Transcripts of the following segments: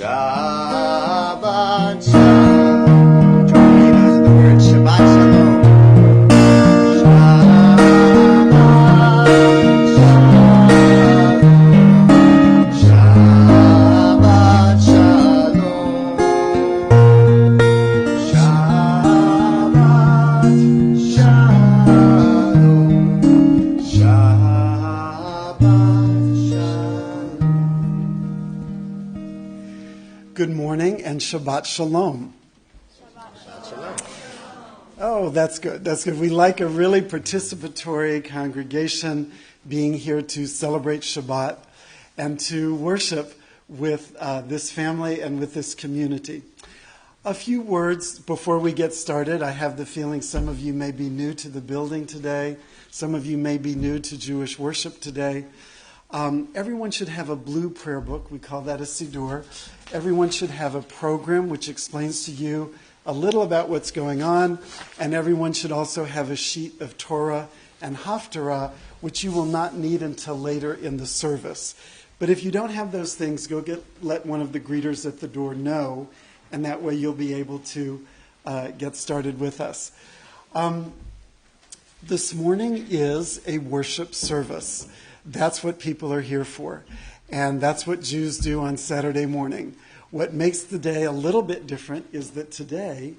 Shabbat Shalom. Join me in using the word Shabbat Shalom. Shabbat Shalom. Shabbat Shalom. Shabbat Shalom. Good morning and Shabbat Shalom. Shabbat Shalom. Oh, that's good. That's good. We like a really participatory congregation being here to celebrate Shabbat and to worship with this family and with this community. A few words before we get started. I have the feeling some of you may be new to the building today. Some of you may be new to Jewish worship today. Everyone should have a blue prayer book. We call that a Siddur. Everyone should have a program which explains to you a little about what's going on, and everyone should also have a sheet of Torah and Haftarah, which you will not need until later in the service. But if you don't have those things, let one of the greeters at the door know, and that way you'll be able to get started with us. This morning is a worship service. That's what people are here for, and that's what Jews do on Saturday morning. What makes the day a little bit different is that today,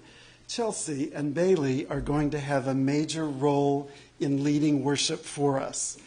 Chelsea and Bailey are going to have a major role in leading worship for us.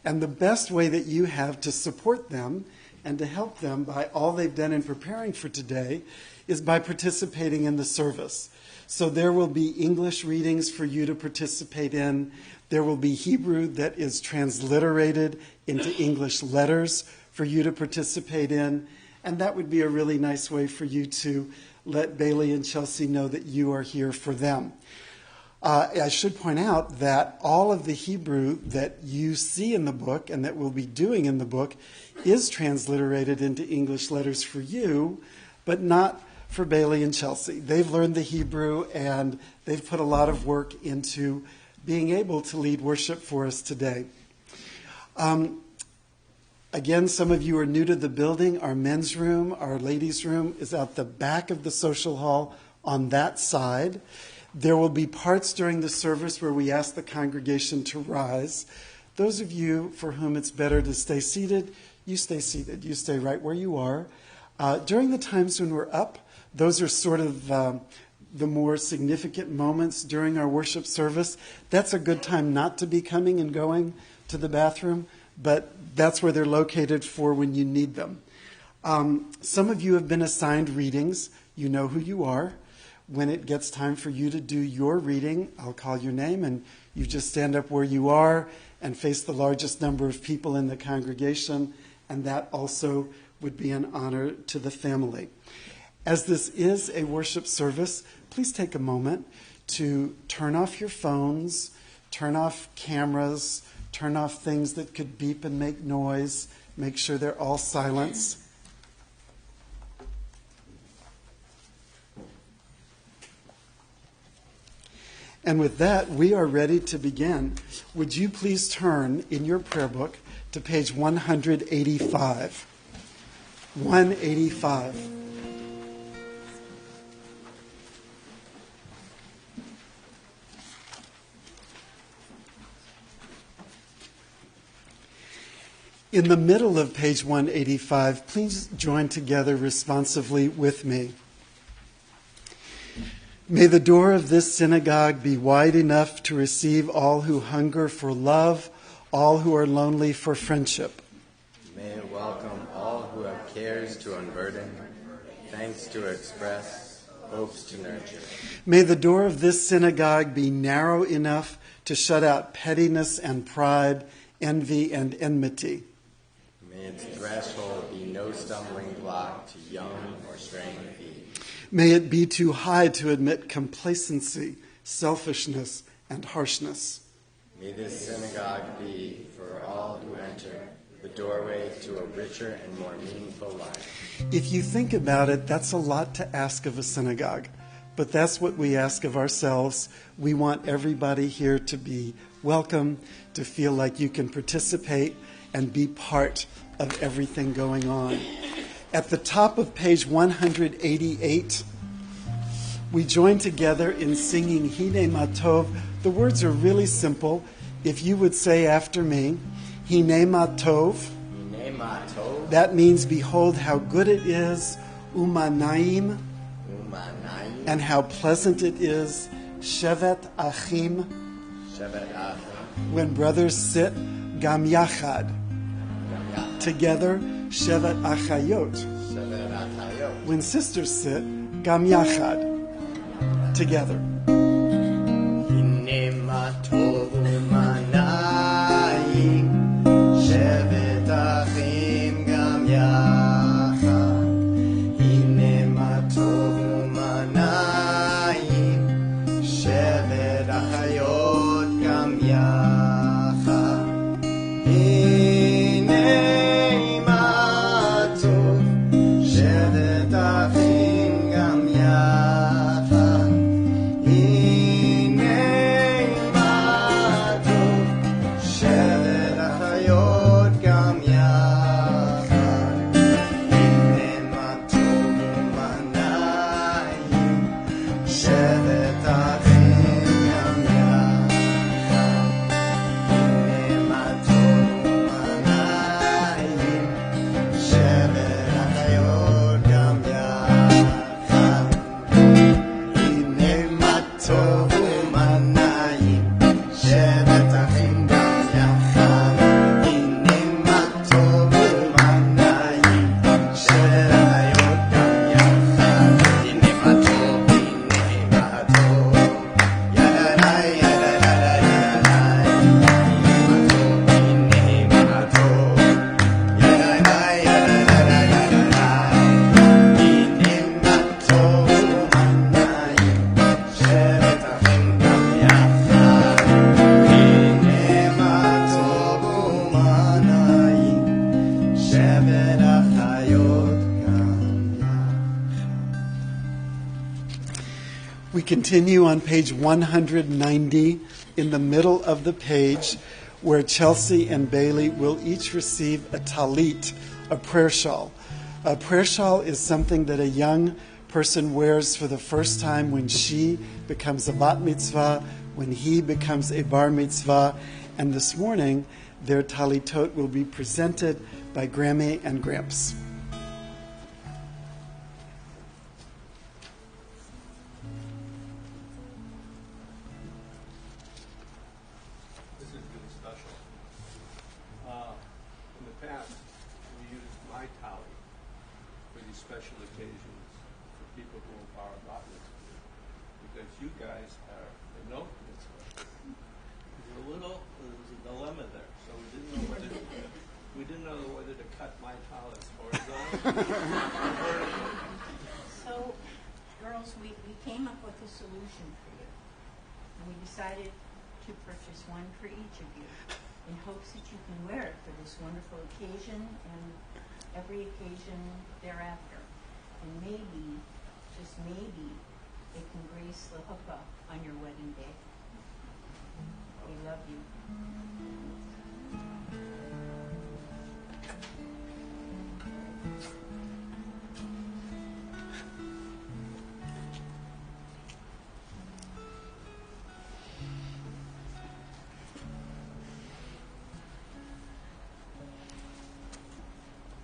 And the best way that you have to support them and to help them by all they've done in preparing for today is by participating in the service. So there will be English readings for you to participate in. There will be Hebrew that is transliterated into English letters for you to participate in. And that would be a really nice way for you to let Bailey and Chelsea know that you are here for them. I should point out that all of the Hebrew that you see in the book and that we'll be doing in the book is transliterated into English letters for you, but not for Bailey and Chelsea. They've learned the Hebrew and they've put a lot of work into being able to lead worship for us today. Again, some of you are new to the building. Our men's room, our ladies' room is out the back of the social hall on that side. There will be parts during the service where we ask the congregation to rise. Those of you for whom it's better to stay seated, you stay seated. You stay right where you are. During the times when we're up, those are sort of the more significant moments during our worship service. That's a good time not to be coming and going to the bathroom, but that's where they're located for when you need them. Some of you have been assigned readings. You know who you are. When it gets time for you to do your reading, I'll call your name, and you just stand up where you are and face the largest number of people in the congregation, and that also would be an honor to the family. As this is a worship service, please take a moment to turn off your phones, turn off cameras, turn off things that could beep and make noise. Make sure they're all silenced. And with that, we are ready to begin. Would you please turn in your prayer book to page 185. 185. In the middle of page 185, please join together responsively with me. May the door of this synagogue be wide enough to receive all who hunger for love, all who are lonely for friendship. May it welcome all who have cares to unburden, thanks to express, hopes to nurture. May the door of this synagogue be narrow enough to shut out pettiness and pride, envy and enmity. May its threshold be no stumbling block to young or straying feet. May it be too high to admit complacency, selfishness, and harshness. May this synagogue be, for all who enter, the doorway to a richer and more meaningful life. If you think about it, that's a lot to ask of a synagogue. But that's what we ask of ourselves. We want everybody here to be welcome, to feel like you can participate and be part of everything going on. At the top of page 188, we join together in singing Hine Matov. The words are really simple. If you would say after me, Hine Matov, Hine ma tov that means behold how good it is, Umanaim, u'manayim and how pleasant it is, Shevet Achim, shevet achim when brothers sit, Gam Yachad, together, Shevet Achayot, shevet achayot when sisters sit, Gam Yachad, together. Hine ma tov u'manayim shevet achim gam yachad Hine ma tov u'manayim shevet achayot gam yachad Hine ma tov shevet achim gam yachad Hine ma tov shevet achayot gam yachad Hine ma tov u'manayim shevet achim gam yachad Hine ma tov u'manayim shevet achayot gam yachad Hine ma tov u'manayim shevet achim gam yachad Hine ma tov u'manayim shevet achayot gam yachad Hine ma tov yadadai yadadai yadadai Hine ma tov yadadai yadadai yadadai Hine ma tov u'manayim shevet achim gam yachad Hine ma tov u'manayim shevet achayot gam We continue on page 190 in the middle of the page where Chelsea and Bailey will each receive a talit, a prayer shawl. A prayer shawl is something that a young person wears for the first time when she becomes a bat mitzvah, when he becomes a bar mitzvah. And this morning, their talitot will be presented by Grammy and Gramps. This is really special. In the past, we used my tally for these special occasions for people who are bat mitzvah, because you guys are the no mitzvah. There was a dilemma there, so we didn't know whether to cut my tally horizontally. So, girls, we came up with a solution for you. And we decided to purchase one for each of you in hopes that you can wear it for this wonderful occasion and every occasion thereafter. And maybe, just maybe, it can grace the huppah on your wedding day. We love you.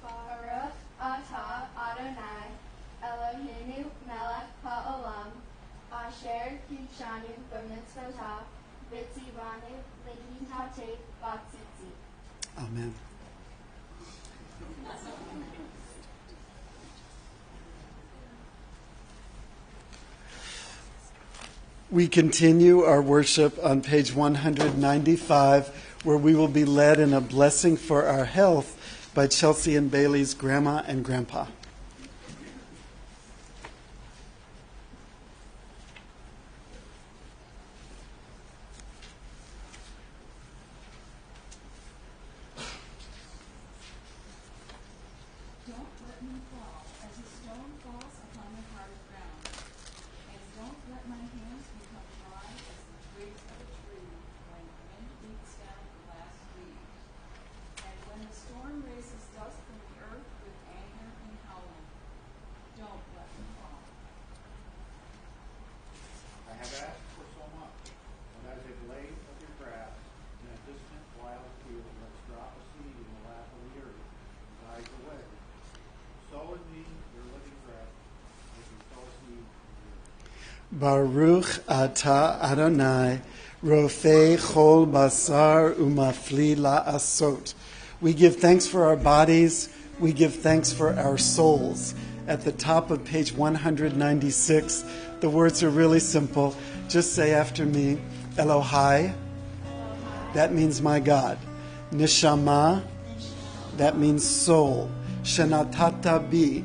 Baruch atah Adonai Eloheinu melech ha'olam asher kidshanu b'mitzvotav v'tzivanu lehitatei b'tzitzit. Amen. We continue our worship on page 195, where we will be led in a blessing for our health by Chelsea and Bailey's grandma and grandpa. Don't let me fall as a stone falls upon the hard ground, and don't let my hands become dry as the twigs of a tree when the wind beats down the last leaf, and when the storm raises dust from the earth with anger and howling. Baruch Ata Adonai, Rofei Chol Basar Umafli La'asot. We give thanks for our bodies. We give thanks for our souls. At the top of page 196, the words are really simple. Just say after me, Elohai, that means my God. Neshama, that means soul. Shenatata bi,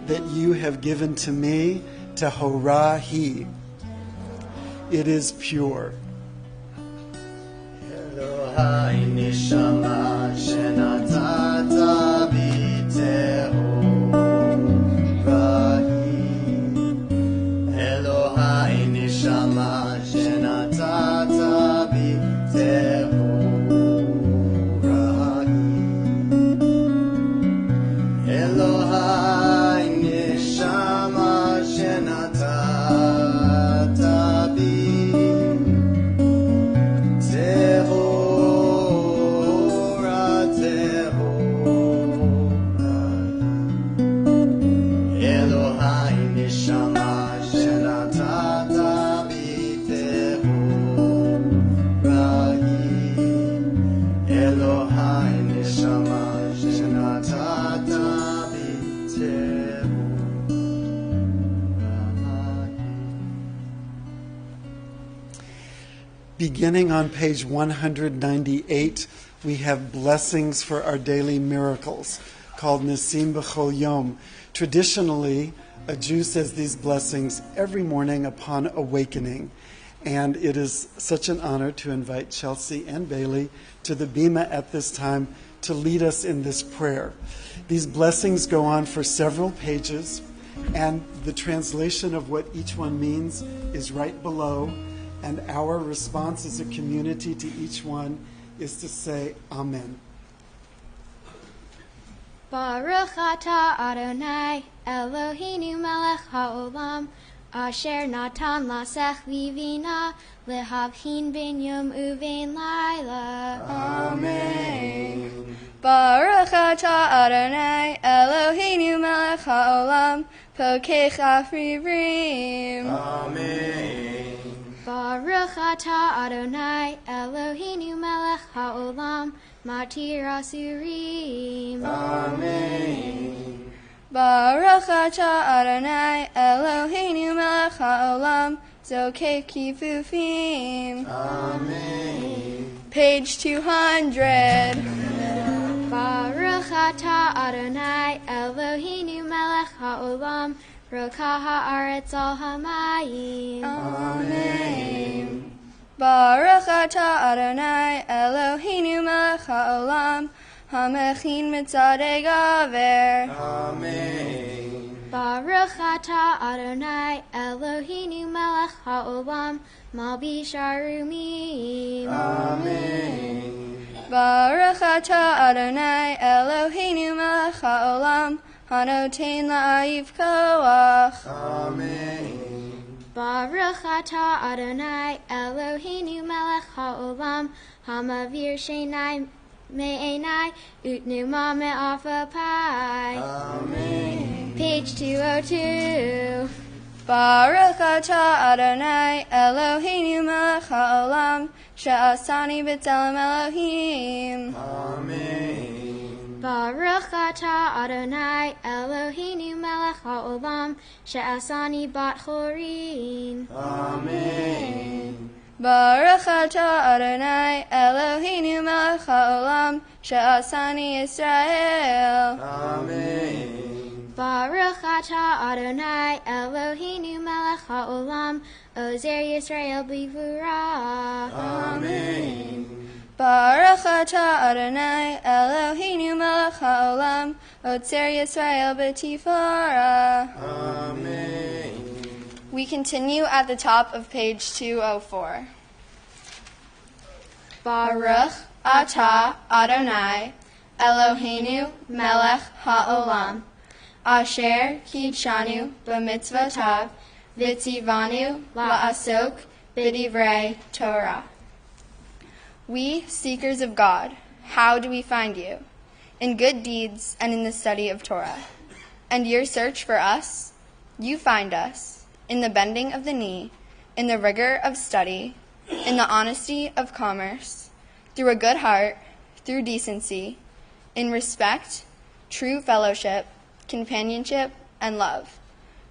that you have given to me. Tehorahi, it is pure. Elohai neshama shenatata bi tehorahi. Elohai neshama shenatata bi tehorahi. Elohai neshama shenatata bi tehora tehorahi. Elohai neshama shenatata bi tehorahi. Elohai neshama shenatata bi tehorahi. Beginning on page 198, we have blessings for our daily miracles called Nisim B'chol Yom. Traditionally, a Jew says these blessings every morning upon awakening. And it is such an honor to invite Chelsea and Bailey to the Bima at this time to lead us in this prayer. These blessings go on for several pages, and the translation of what each one means is right below. And our response as a community to each one is to say Amen. Baruch Ata Adonai Eloheinu melech haolam asher natan lasech vivina lehavhin ben yom uvein laila. Amen. Baruch Ata Adonai Eloheinu melech haolam pokech afrivrim. Amen. Baruch Ata Adonai Eloheinu melech haolam matir asurim. Amen. Baruch Ata Adonai Eloheinu melech haolam zokeh kifufim. Amen. Page 200. Baruch Ata Adonai Eloheinu melech haolam rokah haaretz al hamayim. Amen. Baruch Ata Adonai Eloheinu melech haolam hamechin mitzadei gaver. Amen. Baruch Ata Adonai Eloheinu melech haolam malbish arumim. Amen. Baruch Ata Adonai Eloheinu melech haolam hanotein la'ayiv koach. Amen. Baruch Ata Adonai Eloheinu melech haolam hamavir sheinai me'enai utnuma me'afapai. Amen. Page 202. Baruch Ata Adonai Eloheinu melech haolam she'asani b'tzelem Elohim. Amen. Baruch Ata Adonai Eloheinu melech haolam she'asani bat chorin. Amen. Baruch Ata Adonai Eloheinu melech haolam she'asani Yisrael. Amen. Baruch Ata Adonai Eloheinu melech haolam ozer Yisrael b'gvura. Amen. Baruch Ata Adonai Eloheinu melech haolam otzer Yisrael b'tifara. Amen. We continue at the top of page 204. Baruch Ata Adonai Eloheinu melech haolam asher kidshanu b'mitzvotav v'tzivanu la'asok b'divrei Torah. We, seekers of God, how do we find you? In good deeds and in the study of Torah. And your search for us? You find us in the bending of the knee, in the rigor of study, in the honesty of commerce, through a good heart, through decency, in respect, true fellowship, companionship, and love,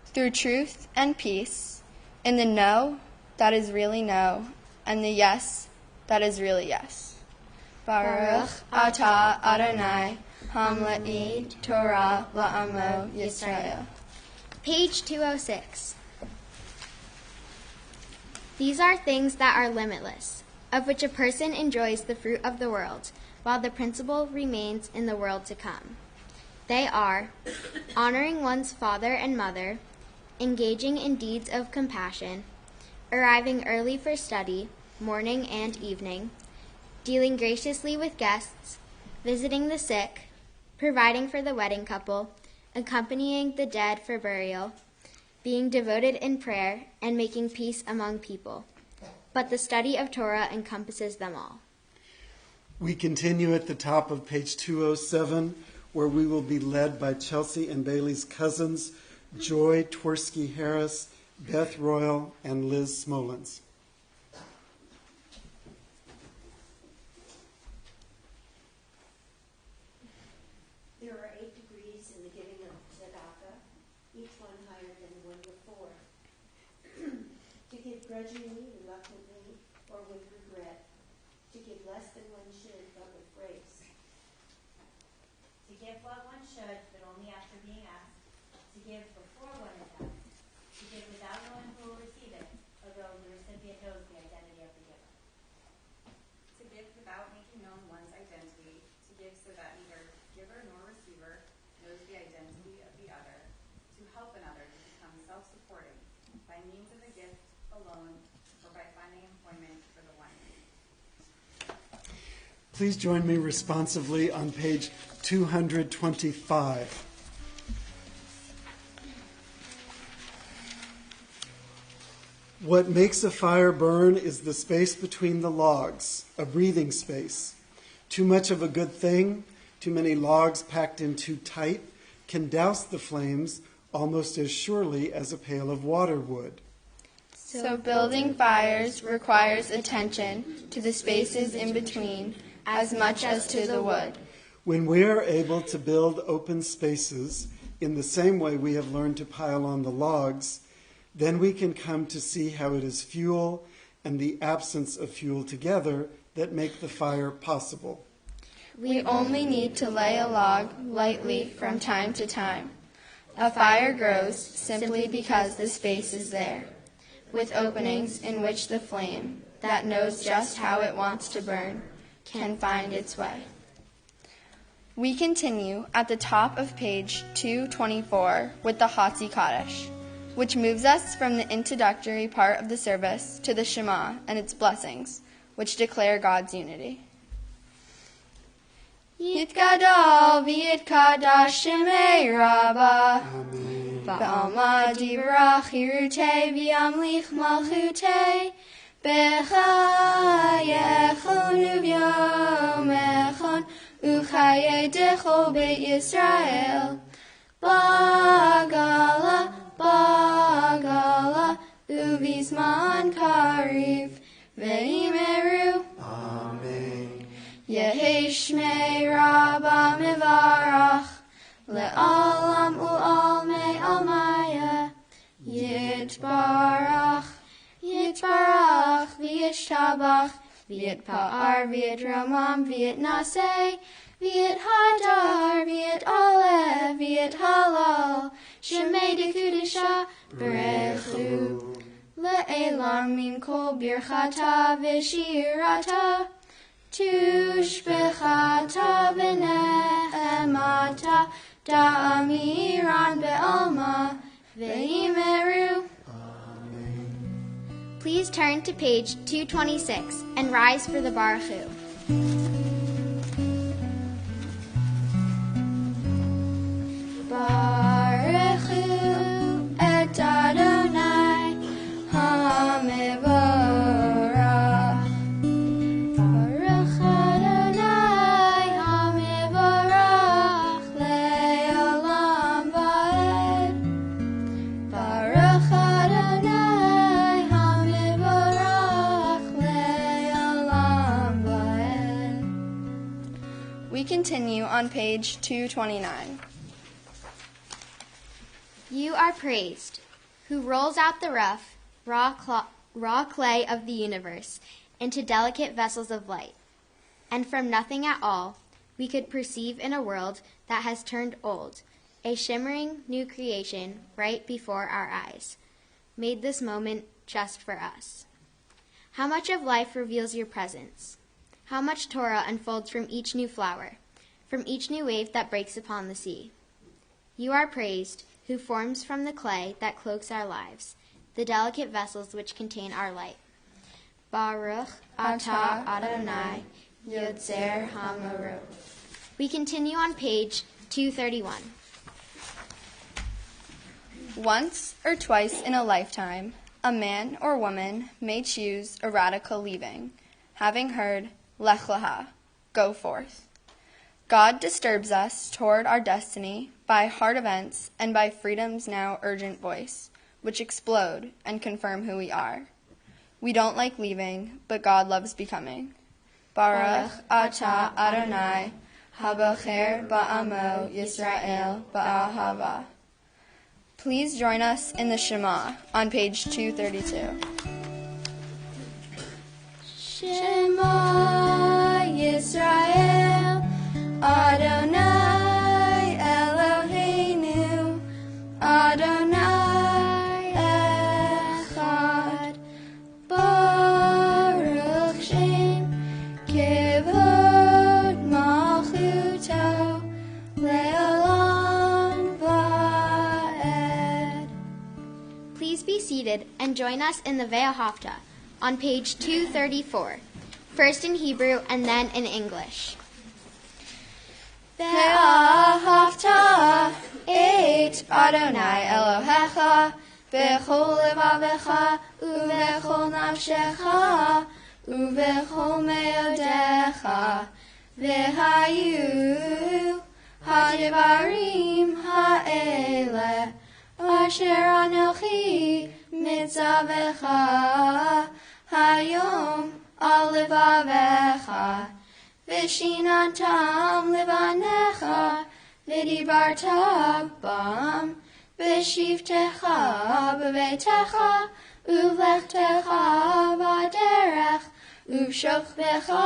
through truth and peace, in the no that is really no, and the yes that is really yes. Baruch atah Adonai, hamla'id Torah la'amo Yisrael. Page 206. These are things that are limitless, of which a person enjoys the fruit of the world, while the principle remains in the world to come. They are honoring one's father and mother, engaging in deeds of compassion, arriving early for study, morning and evening, dealing graciously with guests, visiting the sick, providing for the wedding couple, accompanying the dead for burial, being devoted in prayer, and making peace among people. But the study of Torah encompasses them all. We continue at the top of page 207, where we will be led by Chelsea and Bailey's cousins, Joy Tversky Harris, Beth Royal, and Liz Smolens. There are 8 degrees in the giving of tzedakah, each one higher than the one before. To give grudgingly, reluctantly, or with regret. To give less than one should, but with grace. To give what one should, but only after being asked. To give before one is asked. To give without knowing who will receive it, although the recipient knows the identity of the giver. To give without making known one's identity, to give so that neither giver nor receiver knows the identity of the other, to help another to become self-supporting by means of a gift alone or by finding employment for the one. Please join me responsively on page 225. What makes a fire burn is the space between the logs, a breathing space. Too much of a good thing, too many logs packed in too tight, can douse the flames almost as surely as a pail of water would. So building fires requires attention to the spaces in between as much as to the wood. When we are able to build open spaces in the same way we have learned to pile on the logs, then we can come to see how it is fuel and the absence of fuel together that make the fire possible. We only need to lay a log lightly from time to time. A fire grows simply because the space is there, with openings in which the flame, that knows just how it wants to burn, can find its way. We continue at the top of page 224 with the Hatzi Kaddish, which moves us from the introductory part of the service to the Shema and its blessings, which declare God's unity. Yitkadal v'yitkadash shemei Rabbah, Ba'alma divrach hirutei v'yamlich malchutei, B'chayechon u'vyomechon u'chayedecho beit Yisrael, Bagala, Bagala, uvizman kariv, ve'imeru. Amen. Yehi shmei Rabba mevarach, le'alam u'almei almaya, yitbarach, yitbarach, v'yishtabach, v'yitpa'ar, v'yitramam, v'yitnaseh, V'yit hadar, v'yit aleh, v'yit halal, shemei dekudisha, berechu. Le'elam min kol birchata v'shirata, tushbechata v'nehemata, da'amiran be'alma, ve'imeru. Please turn to page 226 and rise for the Baruch Hu. Baruch Hu et Adonai HaMevorach. Baruch Adonai HaMevorach le'olam va'ed. Baruch Adonai on page 229. You are praised, who rolls out the rough, raw clay of the universe into delicate vessels of light. And from nothing at all, we could perceive in a world that has turned old, a shimmering new creation right before our eyes, made this moment just for us. How much of life reveals your presence? How much Torah unfolds from each new flower, from each new wave that breaks upon the sea? You are praised, who forms from the clay that cloaks our lives, the delicate vessels which contain our light. Baruch atah Adonai Yotzer HaMorot. We continue on page 231. Once or twice in a lifetime, a man or woman may choose a radical leaving, having heard, Lech Lecha, go forth. God disturbs us toward our destiny by hard events and by freedom's now urgent voice, which explode and confirm who we are. We don't like leaving, but God loves becoming. Baruch atah Adonai, habocher ba'amo Yisrael ba'ahava. Please join us in the Shema on page 232. Shema Yisrael Adonai Eloheinu Adonai Echad Baruch Shem Kivod Malchuto Le'olam Va'ed. Please be seated and join us in the Ve'ahavta on page 234, first in Hebrew and then in English. Ve'ahavta et Adonai Elohecha b'chol levavecha u'b'chol nafshecha u'b'chol me'odecha v'hayu ha'devarim ha'ele asher anochi mitzavecha hayom al levavecha Vishinantam livanecha, vidibarta bam, vishivtecha bevetecha, uvlechtecha vaderech, uvshochbecha,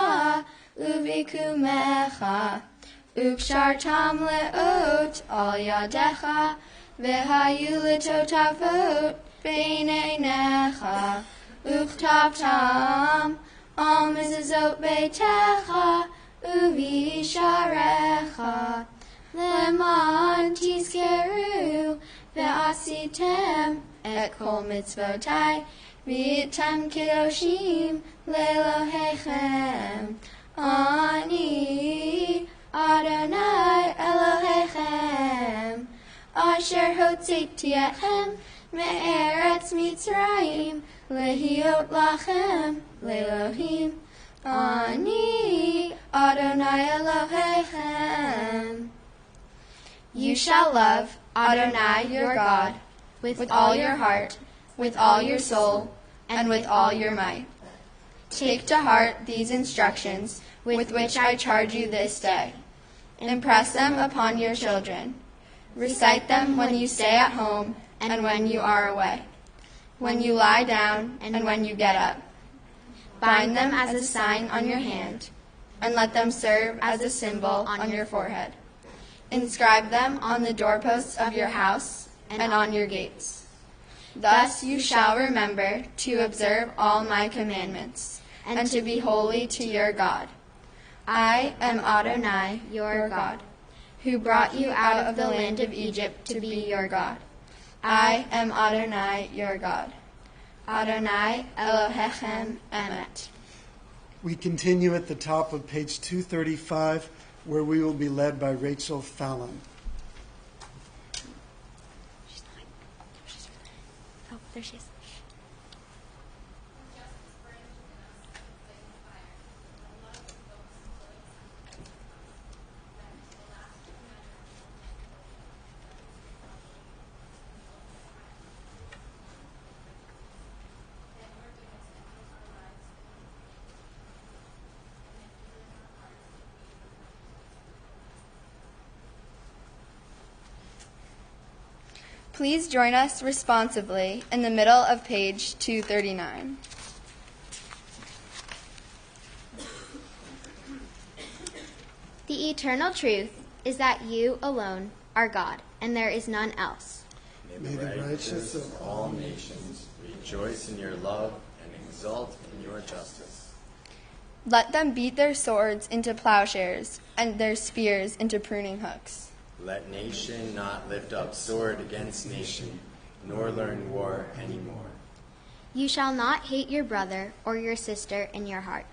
uvikumecha, ukshartam leot al yadecha, vehayu litotavot beineinecha, uktavtam, Al mezuzot beitecha uvisharecha leman tizkeru ve'asitem et kol mitzvotai v'itam kedoshim le'elohechem ani Adonai Elohechem asher hotziti etchem me'eretz Mitzrayim lehiot lachem le'elohim ani Adonai Elohechem. You shall love Adonai your God with all your heart, with all your soul, and with all your might. Take to heart these instructions with which I charge you this day. Impress them upon your children. Recite them when you stay at home and when you are away, when you lie down and when you get up. Bind them as a sign on your hand, and let them serve as a symbol on your forehead. Inscribe them on the doorposts of your house and on your gates. Thus you shall remember to observe all my commandments, and to be holy to your God. I am Adonai, your God, who brought you out of the land of Egypt to be your God. I am Adonai, your God. Adonai Elohechem Emet. We continue at the top of page 235, where we will be led by Rachel Fallon. Oh, there she is. Please join us responsively in the middle of page 239. The eternal truth is that you alone are God, and there is none else. May the righteous of all nations rejoice in your love and exult in your justice. Let them beat their swords into plowshares and their spears into pruning hooks. Let nation not lift up sword against nation, nor learn war anymore. You shall not hate your brother or your sister in your heart.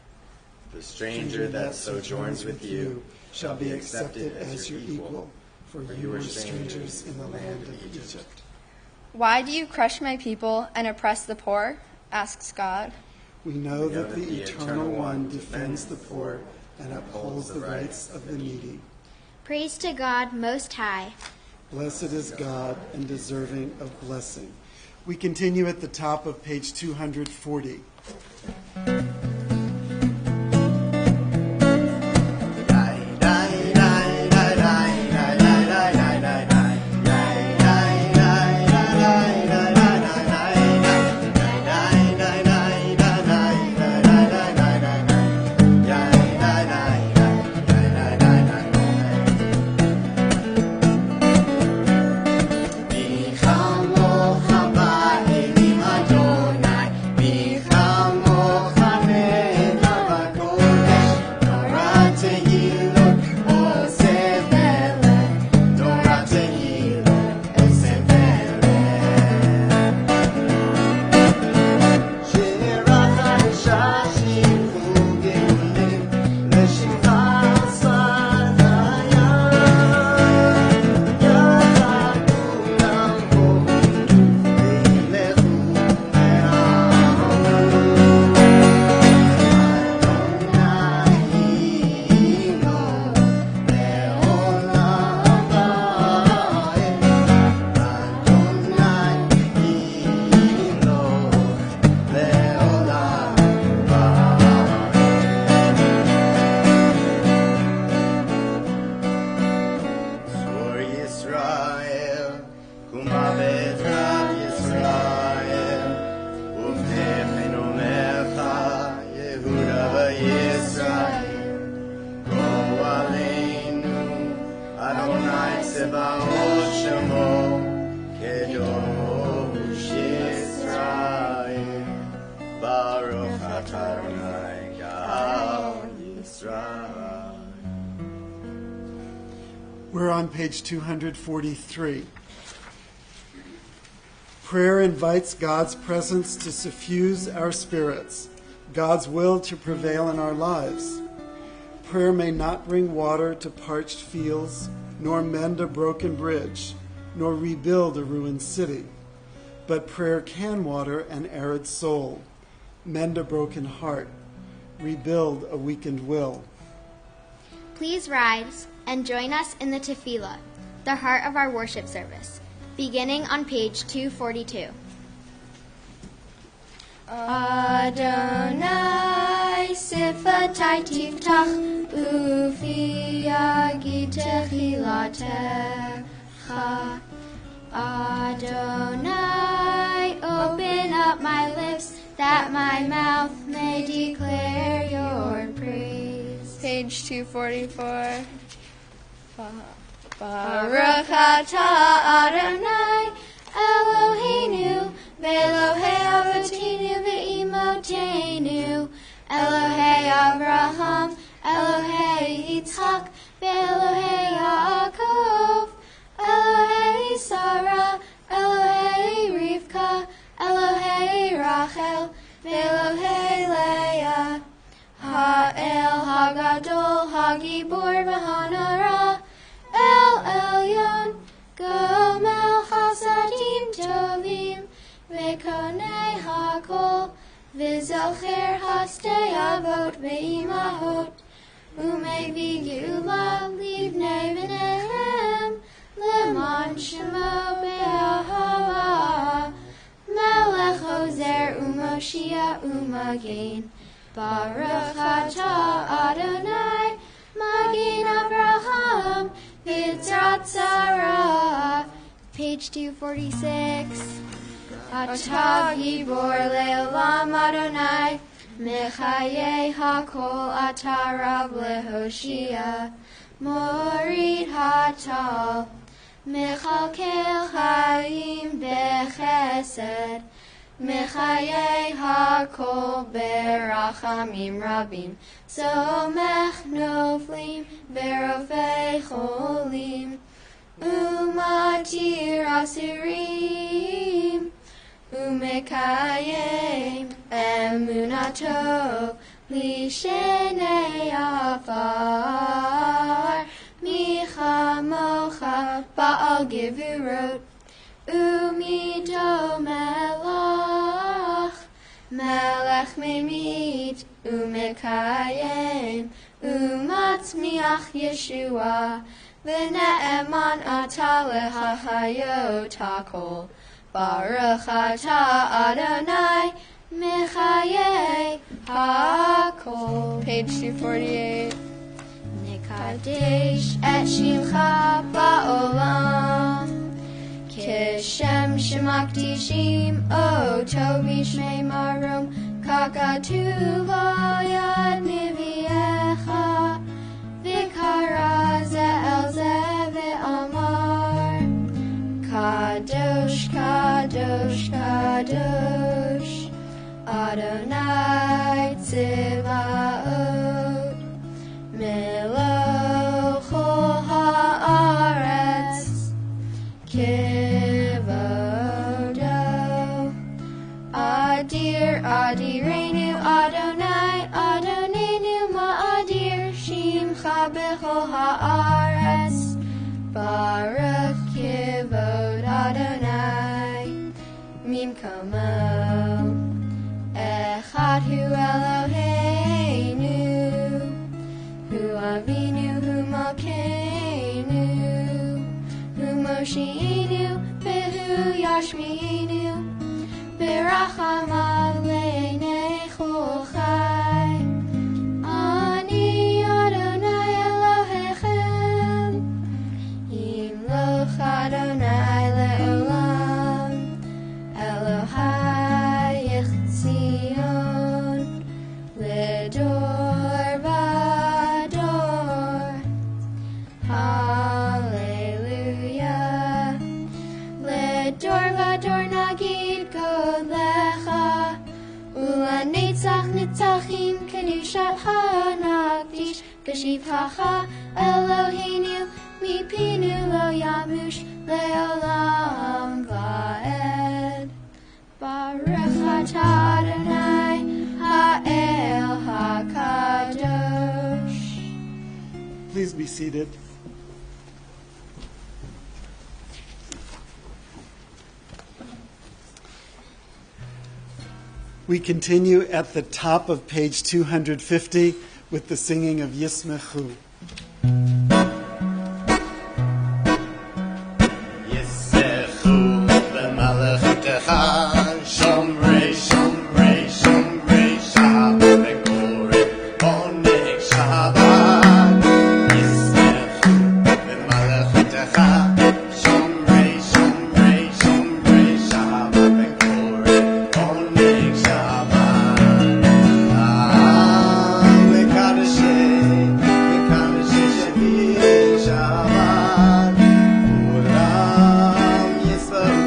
The stranger that sojourns with you shall be accepted as your equal, for you were strangers in the land of Egypt. Why do you crush my people and oppress the poor? Asks God. We know that the Eternal One defends the poor and upholds the rights of the needy. Praise to God Most High. Blessed is God and deserving of blessing. We continue at the top of page 240. We're on page 243. Prayer invites God's presence to suffuse our spirits, God's will to prevail in our lives. Prayer may not bring water to parched fields, nor mend a broken bridge, nor rebuild a ruined city. But prayer can water an arid soul, mend a broken heart, rebuild a weakened will. Please rise and join us in the tefillah, the heart of our worship service, beginning on page 242. Adonai sifatai tiftach ufi yagid techilatecha. Adonai, open up my lips that my mouth may declare your praise. Page 244. Baruch atah Adonai Eloheinu Ve'Elohei Avotinu Ve'imotenu Elohei Avraham Elohei Yitzchak Ve'Elohei Yaakov Elohei Sarah Elohei Rivka Elohei Rachel Ve'Elohei Leah Ha'el Hagadol Hagibor V'Hanara El Elyon Gomel Chasadim Tovim Ve'konei Hakol V'zocher Hastei Avot Ve'imahot Umevi Geula Livnei V'nehem Leman Shemo Be'ahava Melech Ozer Umoshia Umagen Baruch atah Adonai Magin Avraham V'tzrat Sarah Page 246. Ata gibor le'olam Adonai, mechaye hakol ata rav lehoshia, morid hatal, mechalkel chayim bechesed, mechaye hakol berachamim rabim, somech noflim berofei cholim, umatir asirim, umekayem emunato lishenei afar, michamocha ba'al gevurot, umido melach, melech mimit, umekayem, umatzmiach Yeshua, v'ne'eman ata lehachayot hakol, Baruch ata Adonai, mechaye hakol. Page 248. Nekadesh et shimcha ba'olam, kishem shemakdishim oto b'shnei marom, kakatuva yad niviecha, v'kara ze'el ze ve'amar, Kadosh, Kadosh, Kadosh, Adonai Tzivaot, Meloch haaretz, Kivodo, Adir, Adirenu, Adonai, Adonenu Ma'adir, Shimcha bechol haaretz, Baruch Kivod Adonai, Mimkomo, Echad Hu Eloheinu, Hu Avinu, Hu Malkeinu, Hu Mosheinu, Behu Yashminu, Beracham Aleinei Chol-Chai, Ani Adonai Elohechem, Yimloch Adonai le'olam, Elohayich Tzion, Ledor vador. Hallelujah. Ledor vador nagid kod lecha, Ulenetzach netzachim kedushat hanakdish, Kashivhacha Eloheinu, Mipinu lo yamush le'olam va'ed. Baruch atah Adonai ha'el hakadosh. Please be seated. We continue at the top of page 250 with the singing of Yismechu. Shomrei, Shomrei, Shomrei, Shabbat, Bekoret, Oneg Shabbat, Yismechu, B'malachutecha, Shomrei, Shomrei, Shomrei, Shabbat, Bekoret, Oneg Shabbat. Mekadeshei, Mekadeshei Shevit Shabbat, Ulam Yisrael.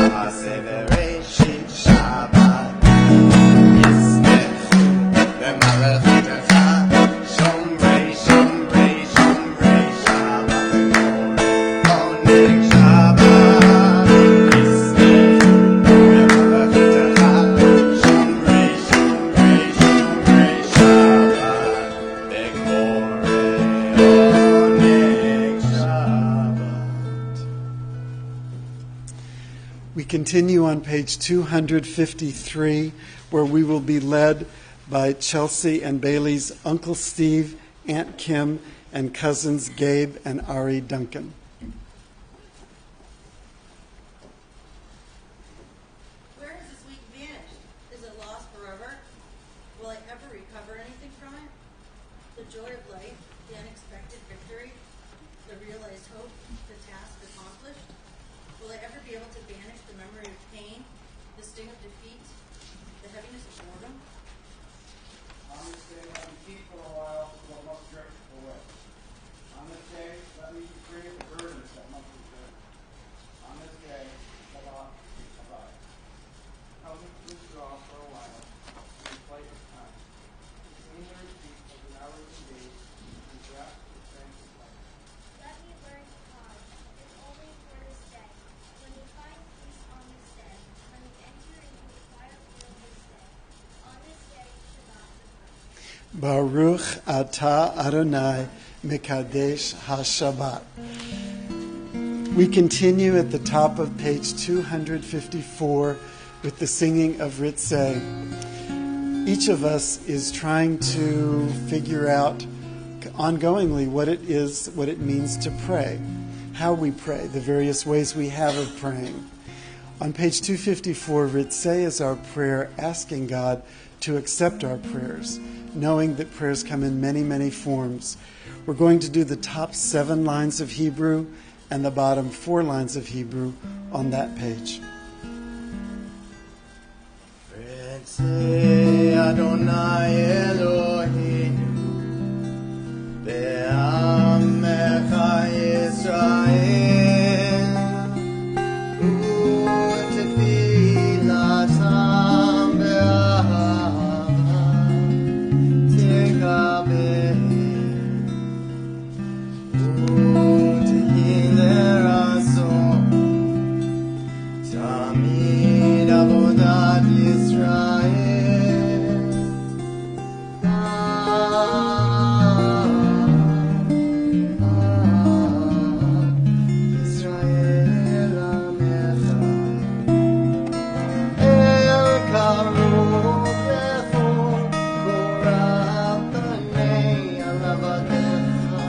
Na'aseh Bereshit Shabbat. Yismechu b'malachutecha. Shomrei, Shomrei, Shomrei Shabbat. Oneg Shabbat. Yismechu b'malachutecha. Shomrei, Shomrei, Shomrei Shabbat. Begvorei Oneg Shabbat. We continue on page 253, where we will be led by Chelsea and Bailey's Uncle Steve, Aunt Kim, and cousins Gabe and Ari Duncan. Where has this week vanished? Is it lost forever? Will I ever recover anything from it? The joy of life, the unexpected victory, the realized hope, the task accomplished? Will I ever be able to banish the memory of pain, the sting of defeat, the heaviness of boredom? On this day, let me keep for a while what must drift away. On this day, let me free of the burdens that must be borne. On this day, Shabbat, Shabbat. Help me to withdraw for a while in the flight of time, between the repeat of the hours and days, and grasp the strength of life. Let me learn to pause, if only for this day. When you find peace on this day, when you enter into the quiet world this day, on this day, Shabbat, Shabbat. Baruch atah Adonai Mekadesh HaShabbat. We continue at the top of page 254 with the singing of Ritzeh. Each of us is trying to figure out ongoingly what it means to pray, how we pray, the various ways we have of praying. On page 254, Ritzeh is our prayer asking God to accept our prayers, knowing that prayers come in many, many forms. We're going to do the top 7 lines of Hebrew and the bottom 4 lines of Hebrew on that page. Ritzeh Adonai Eloheinu be'amecha Yisrael u'tefilatam be'ahava tekabel u'tehiler ason tamid avodat Yisrael. Yisrael Amecha El Karuch Bechor Korav B'nei Alavadecha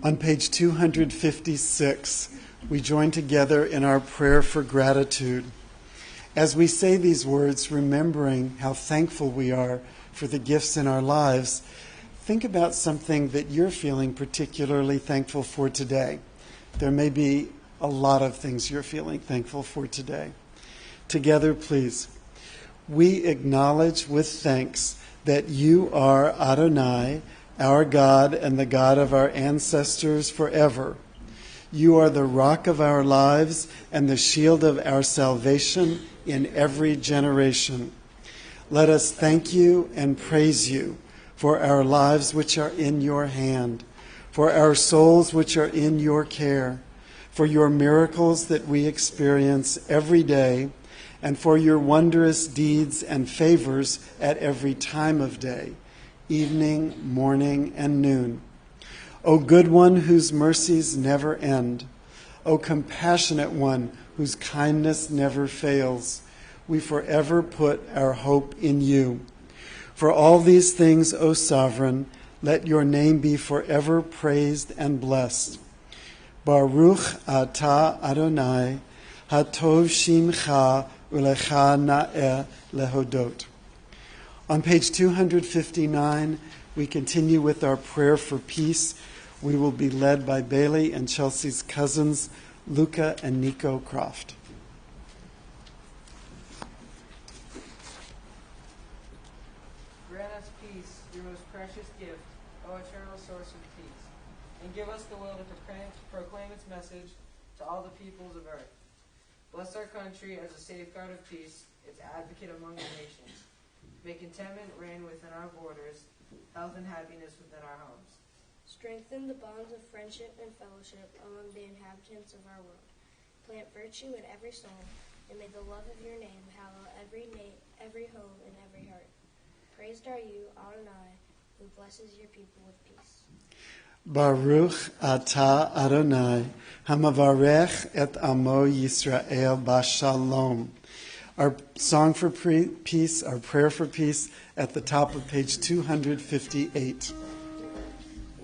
On page 256, we join together in our prayer for gratitude. As we say these words, remembering how thankful we are for the gifts in our lives, think about something that you're feeling particularly thankful for today. There may be a lot of things you're feeling thankful for today. Together, please. We acknowledge with thanks that you are Adonai, our God and the God of our ancestors forever. You are the rock of our lives and the shield of our salvation in every generation. Let us thank you and praise you for our lives which are in your hand, for our souls which are in your care, for your miracles that we experience every day, and for your wondrous deeds and favors at every time of day, evening, morning, and noon. O good one whose mercies never end, O compassionate one whose kindness never fails, we forever put our hope in you. For all these things, O sovereign, let your name be forever praised and blessed. Baruch atah Adonai, hatov shimcha ulecha na'eh lehodot. On page 259, we continue with our prayer for peace. We will be led by Bailey and Chelsea's cousins, Luca and Nico Croft. Grant us peace, your most precious gift, O eternal source of peace, and give us the will to proclaim its message to all the peoples of earth. Bless our country as a safeguard of peace, its advocate among the nations. May contentment reign within our borders, health and happiness within our homes. Strengthen the bonds of friendship and fellowship among the inhabitants of our world. Plant virtue in every soul, and may the love of your name hallow every home and every heart. Praised are you, Adonai, who blesses your people with peace. Baruch atah Adonai, hamavarech et amo Yisrael bashalom. Our song for peace, our prayer for peace, at the top of page 258.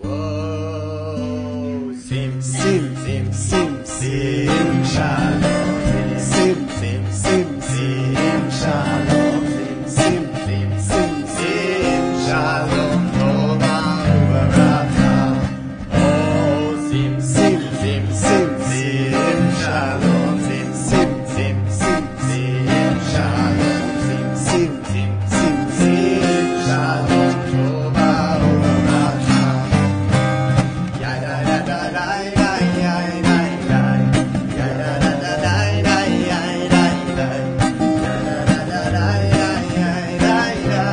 Whoa, sim, sim, sim, sim, sim, shalom, sim, sim, sim, sim, shalom, sim, sim, sim, sim, shalom, tova uveracha. Oh, sim, sim, sim, sim, sim, shalom, sim, sim, sim, sim, sim, shalom, sim, sim, sim, sim, sim, shalom, tova uveracha. Ya da da da da da ya da da, ya da da da da da ya da da, ya da da da da ya da da,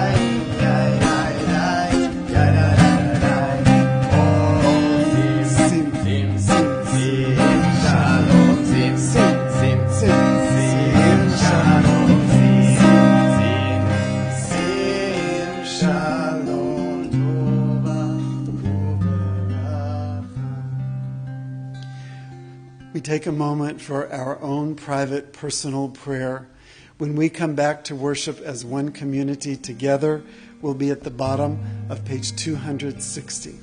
ya da da da. Oh, sim, sim, sim, sim, shalom, sim, sim, sim, sim, shalom, sim, sim, shalom, tova uveracha. We take a moment for our own private personal prayer. When we come back to worship as one community together, we'll be at the bottom of page 260.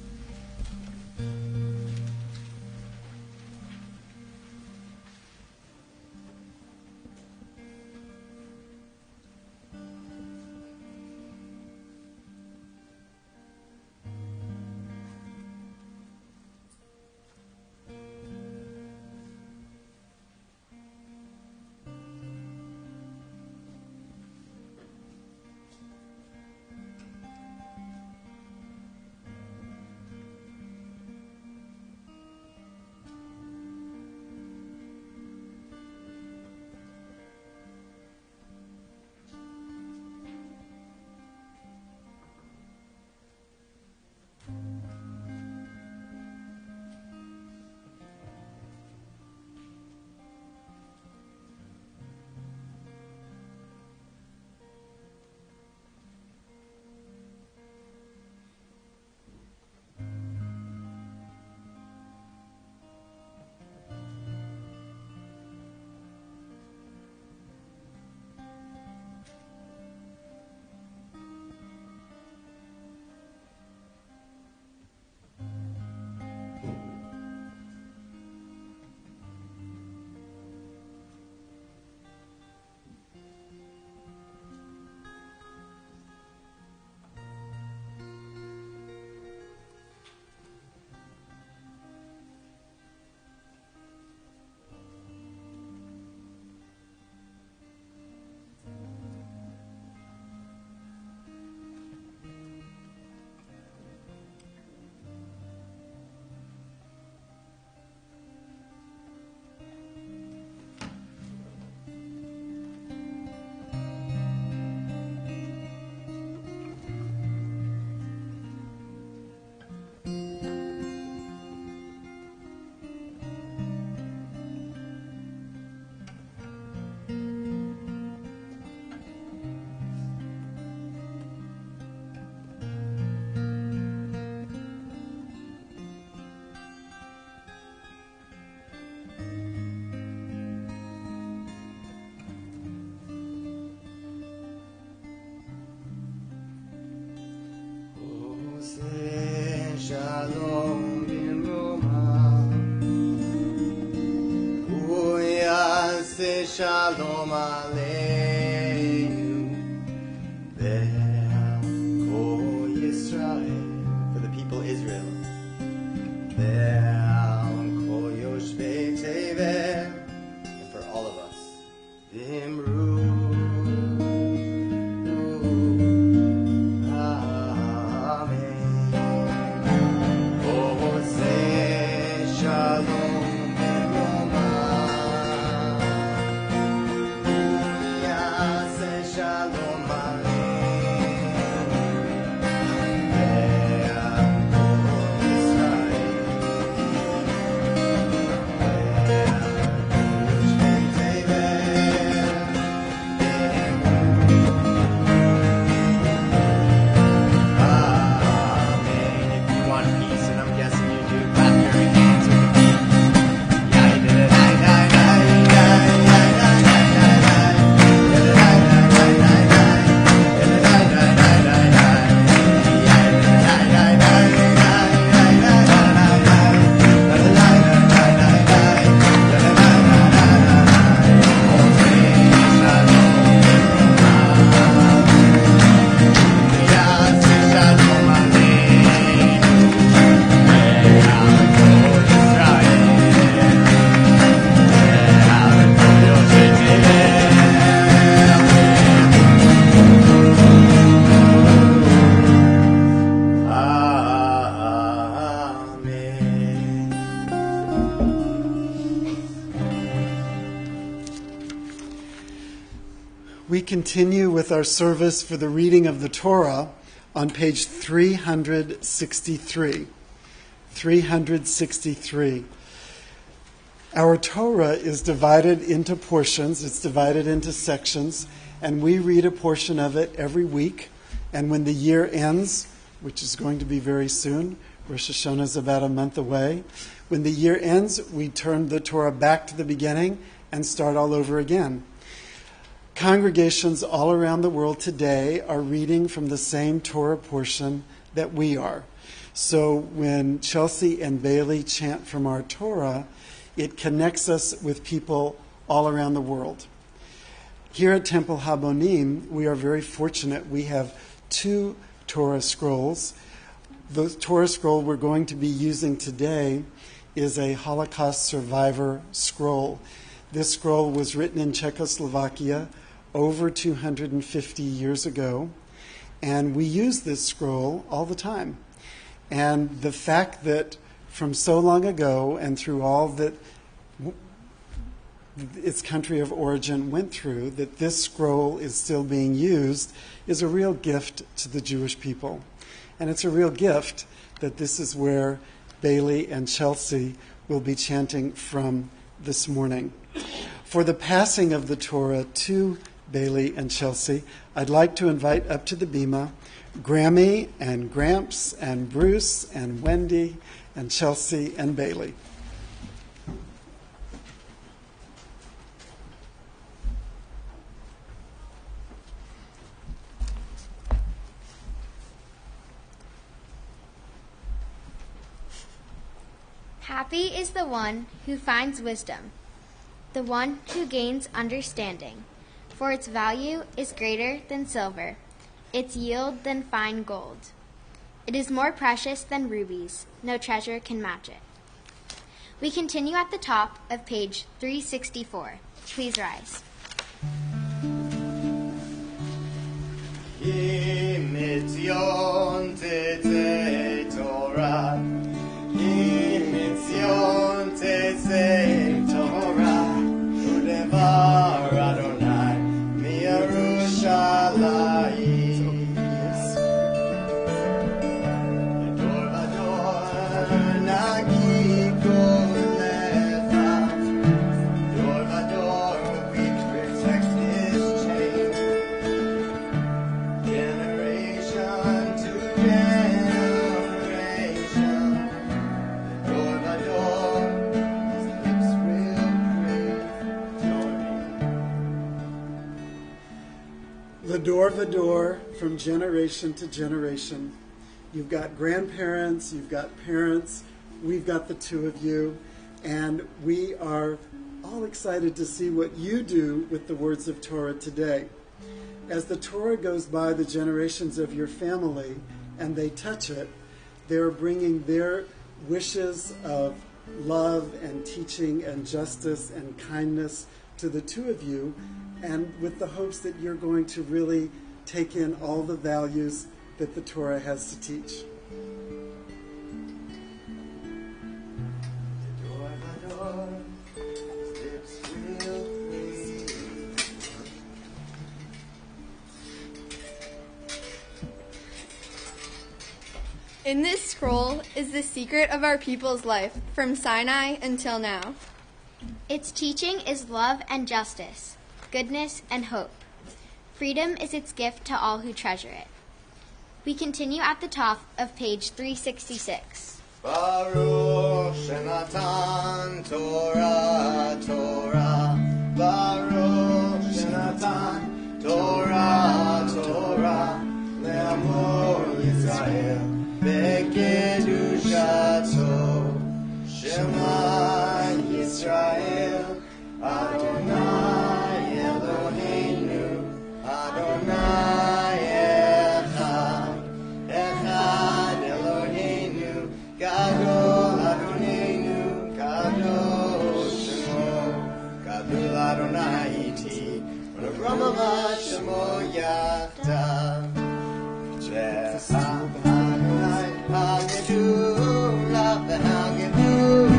shalom aleinu ve'al Yisrael, for the people Israel. Ve'al kol yoshvei tevel, and for all of us. V'imru We continue with our service for the reading of the Torah on page 363. 363. Our Torah is divided into portions, it's divided into sections, and we read a portion of it every week. And when the year ends, which is going to be very soon, Rosh Hashanah is about a month away, when the year ends, we turn the Torah back to the beginning and start all over again. Congregations all around the world today are reading from the same Torah portion that we are. So when Chelsea and Bailey chant from our Torah, it connects us with people all around the world. Here at Temple Habonim, we are very fortunate. We have 2 Torah scrolls. The Torah scroll we're going to be using today is a Holocaust survivor scroll. This scroll was written in Czechoslovakia over 250 years ago, and we use this scroll all the time. And the fact that from so long ago and through all that its country of origin went through, that this scroll is still being used is a real gift to the Jewish people. And it's a real gift that this is where Bailey and Chelsea will be chanting from this morning. For the passing of the Torah to Bailey and Chelsea, I'd like to invite up to the bima Grammy and Gramps and Bruce and Wendy and Chelsea and Bailey. Happy is the one who finds wisdom, the one who gains understanding, for its value is greater than silver, its yield than fine gold. It is more precious than rubies, no treasure can match it. We continue at the top of page 364. Please rise. Imitzion tete Torah, Imitzion tete Torah, Udevar Adonai, Mi'Yerushalayim. Dor vador nagi kolecha, Dor vador we protect His chain. Generation to generation, Dor vador, His lips will praise your name. Vador, Vador, from generation to generation. You've got grandparents, you've got parents, we've got the 2 of you, and we are all excited to see what you do with the words of Torah today. As the Torah goes by the generations of your family and they touch it, they're bringing their wishes of love and teaching and justice and kindness to the two of you, and with the hopes that you're going to really take in all the values that the Torah has to teach. In this scroll is the secret of our people's life from Sinai until now. Its teaching is love and justice, goodness and hope. Freedom is its gift to all who treasure it. We continue at the top of page 366. Baruch Shenatan Torah, Torah. Baruch Shenatan Torah, Torah. Le'amor Yisrael bekedushato. Shema Yisrael Adonai Eloheinu Adonai Echad Echad Eloheinu Gadol Adonenu Kadosh Shemo Gadol Adonai Iti V'Ramavat Shemo Yachdav Shechad Adonai Hagedula V'Hagedula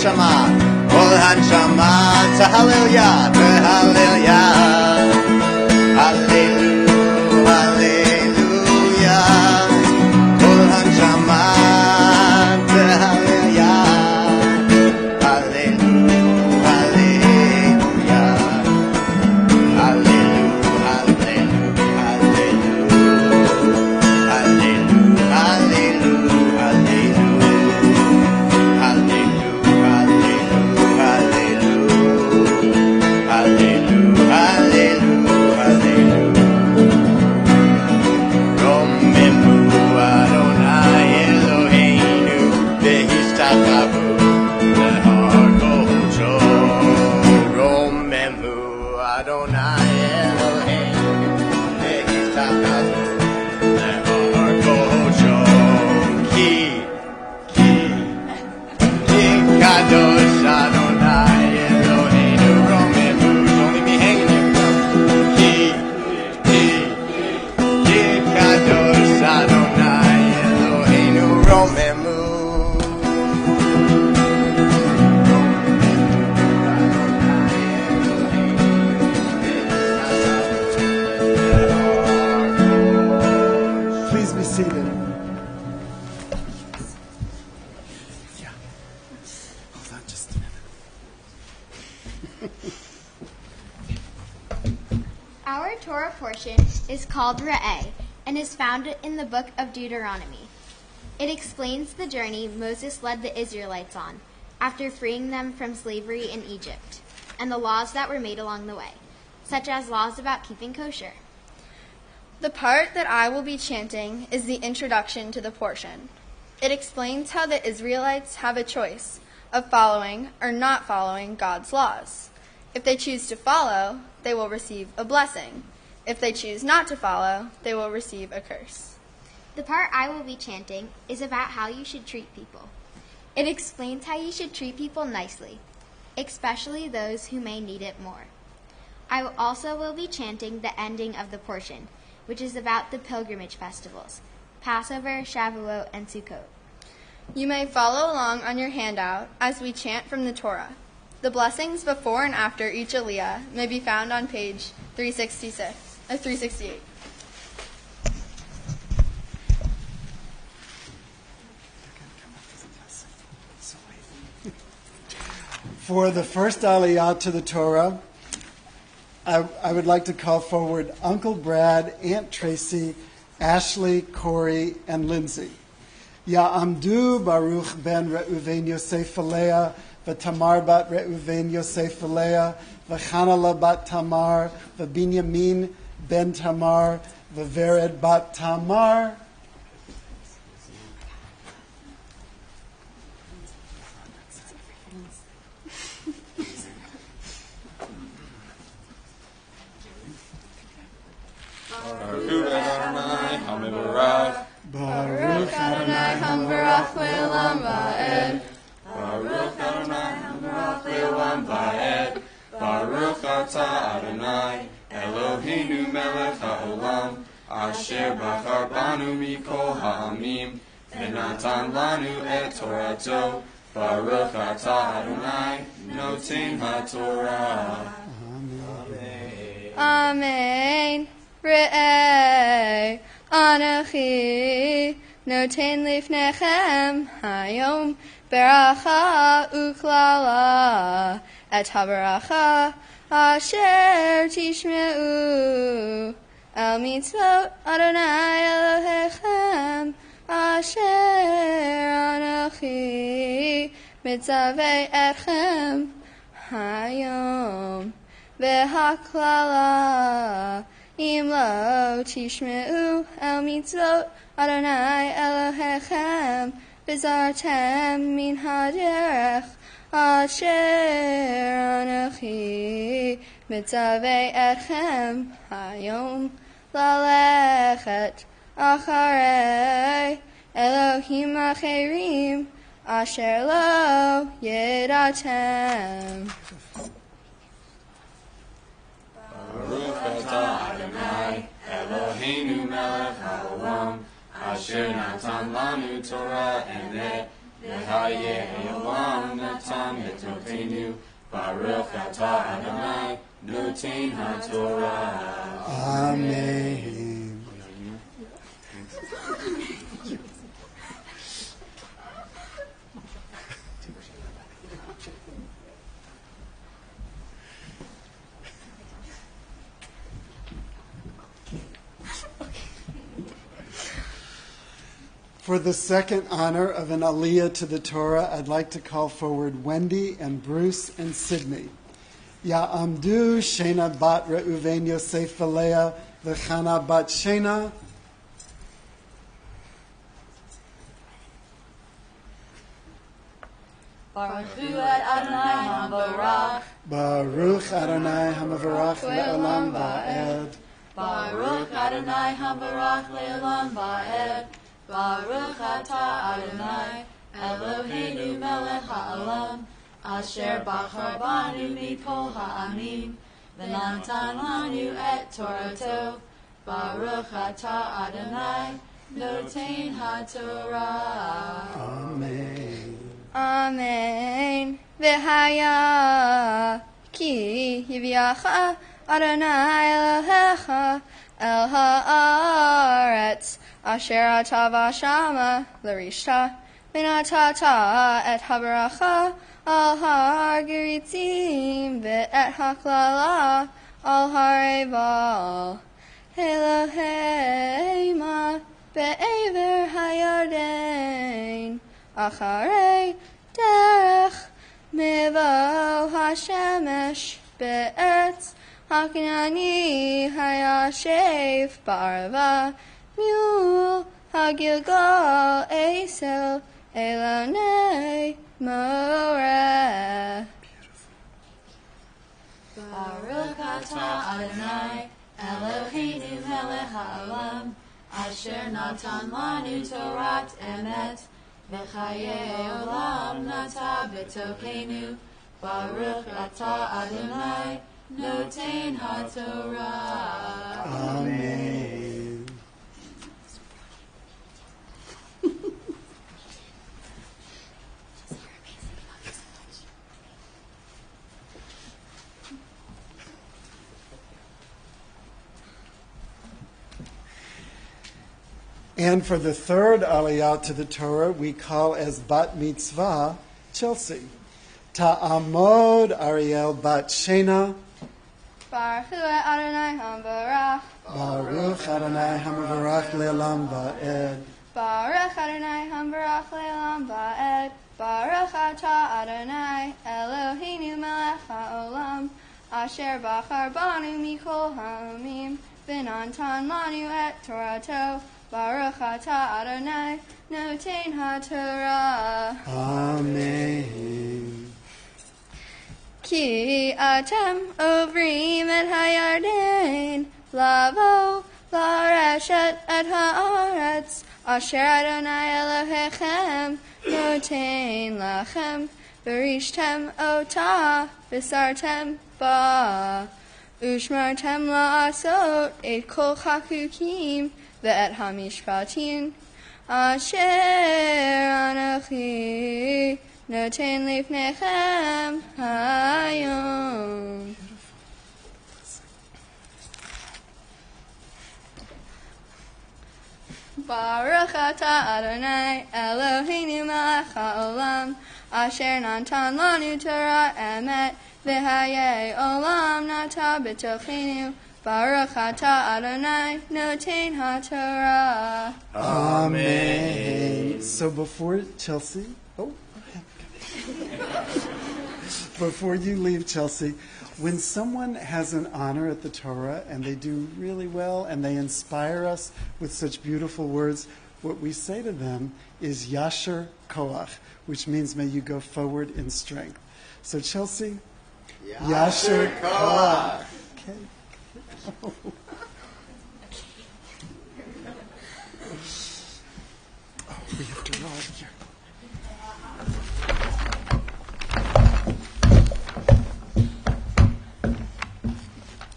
Kol hanshama, hallelujah, hallelujah, hallelujah, hallelujah. Kol hanshama, hallelujah, hallelujah, hallelujah, hallelujah, hallelujah, hallelujah, Our Torah portion is called Re'eh and is found in the book of Deuteronomy. It explains the journey Moses led the Israelites on after freeing them from slavery in Egypt, and the laws that were made along the way, such as laws about keeping kosher. The part that I will be chanting is the introduction to the portion. It explains how the Israelites have a choice of following or not following God's laws. If they choose to follow, they will receive a blessing. If they choose not to follow, they will receive a curse. The part I will be chanting is about how you should treat people. It explains how you should treat people nicely, especially those who may need it more. I also will be chanting the ending of the portion, which is about the pilgrimage festivals, Passover, Shavuot, and Sukkot. You may follow along on your handout as we chant from the Torah. The blessings before and after each aliyah may be found on page 368. For the first aliyah to the Torah, I would like to call forward Uncle Brad, Aunt Tracy, Ashley, Corey, and Lindsay. Ya'amdu Baruch ben Reuven Yosef Alea, v'Tamar bat Reuven Yosef Alea, v'Chanala bat Tamar, v'Binyamin ben Tamar, v'Vered bat Tamar. Baruch Adonai Hamvarach Le'olam Va'ed. Baruch Adonai Hamvarach Le'olam Va'ed. Baruch Atah Adonai Eloheinu Melech HaOlam Asher Bachar Banu Mikol Ha'amim V'natan Lanu Et Torato. Baruch Atah Adonai Noten HaTorah. Amen. Re'eh Anochi Noten Lifnechem Hayom Beracha Uklala Et HaBeracha Asher Tishmeu El Mitzvot Adonai Elohechem Asher Anochi Mitzaveh Etchem Hayom V'haklala Im lo tishmeu el mitzvot Adonai Elohechem v'zartem min haderech asher anochi mitzaveh etchem hayom lalechet acharei Elohim acherim asher lo yedatem. Baruch atah Adonai Eloheinu melech haolam Asher natan lanu Torah emet V'hayeh olam natan betokenu Baruch atah Adonai noten haTorah. Amen. For the second honor of an aliyah to the Torah, I'd like to call forward Wendy and Bruce and Sydney. Ya'amdu Shena bat Reuven Yosef Alea, v'Chana bat Shena. Baruch Adonai HaMavarach. Baruch Adonai HaMavarach le'olam va'ed. Baruch Adonai HaMavarach le'olam va'ed. Baruch atah Adonai Eloheinu melech ha'olam Asher bachar banu mikol ha'amim V'natan lanu et Torato. Baruch atah Adonai noten haTorah. Amen. Amen. V'haya ki yiviacha Adonai Elohecha el haaretz asher ata v'shama l'rishta v'natata et habaracha al har geritzim v'et haklala al hareval Eloheima be'ever hayarden acharei derech mevo hashemesh be'etz Hakinani hayashev barva mule hagilgal esel elonei moreh. Baruch atah Adonai Eloheinu melech ha'olam Asher natan lanu Torat emet V'chayei olam nata betokenu. Baruch atah Adonai noten haTorah. Amen. And for the third aliyah to the Torah, we call as bat mitzvah Chelsea. Ta'amod Ariel bat Shena. Baruch Hu Adonai Hamvarach. Baruch Adonai Hamavarach Le'olam Va'ed. Baruch Adonai Hamvarach Le'olam Va'ed. Baruch Atah Adonai Eloheinu melech ha'olam asher bachar banu mikol ha'amim v'natan lanu et Torato. Baruch Atah Adonai noten ha'torah. Amen. Ki atem ovrim et hayarden lavo lareshet et haaretz asher Adonai Elohechem noten lachem berishtem ota v'sartem ba ushmartem la'asot et kol chakukim ve'et hamishpatim asher anochi noten lifnechem hayom. Baruch atah Adonai Eloheinu melech ha'olam asher natan lanu Torah emet v'hayei olam nata b'tochenu. Baruch atah Adonai noten ha'torah. Amen. So before Chelsea, before you leave, Chelsea, when someone has an honor at the Torah and they do really well and they inspire us with such beautiful words, what we say to them is Yasher Koach, which means may you go forward in strength. So Chelsea, Yasher Koach. Okay. We have to roll here.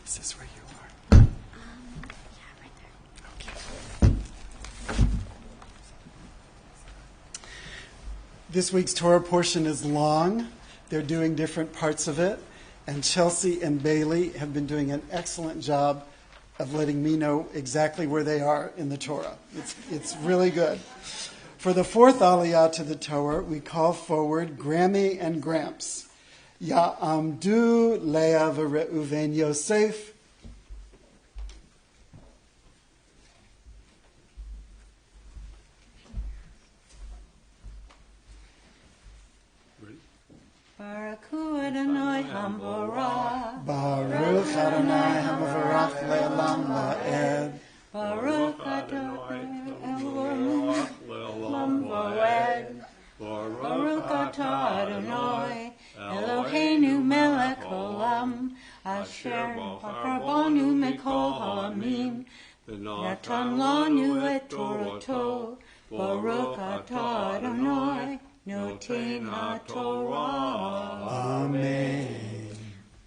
Is this where you are? Yeah, right there. Okay. This week's Torah portion is long. They're doing different parts of it. And Chelsea and Bailey have been doing an excellent job of letting me know exactly where they are in the Torah. It's really good. For the fourth aliyah to the Torah, we call forward Grammy and Gramps. Ya'amdu Leah v'Reuven Yosef. Baruch Hu Adonai Hamvarach. Baruch Adonai Hamavarach Le'olam Va'ed. Baruch Adonai Hamvarach Le'olam Va'ed. Baruch Atah Adonai Eloheinu melech olam asher bachar banu mikol ha'amim natan lanu et Torato. Baruch Atah Adonai noten ha'torah. Amen.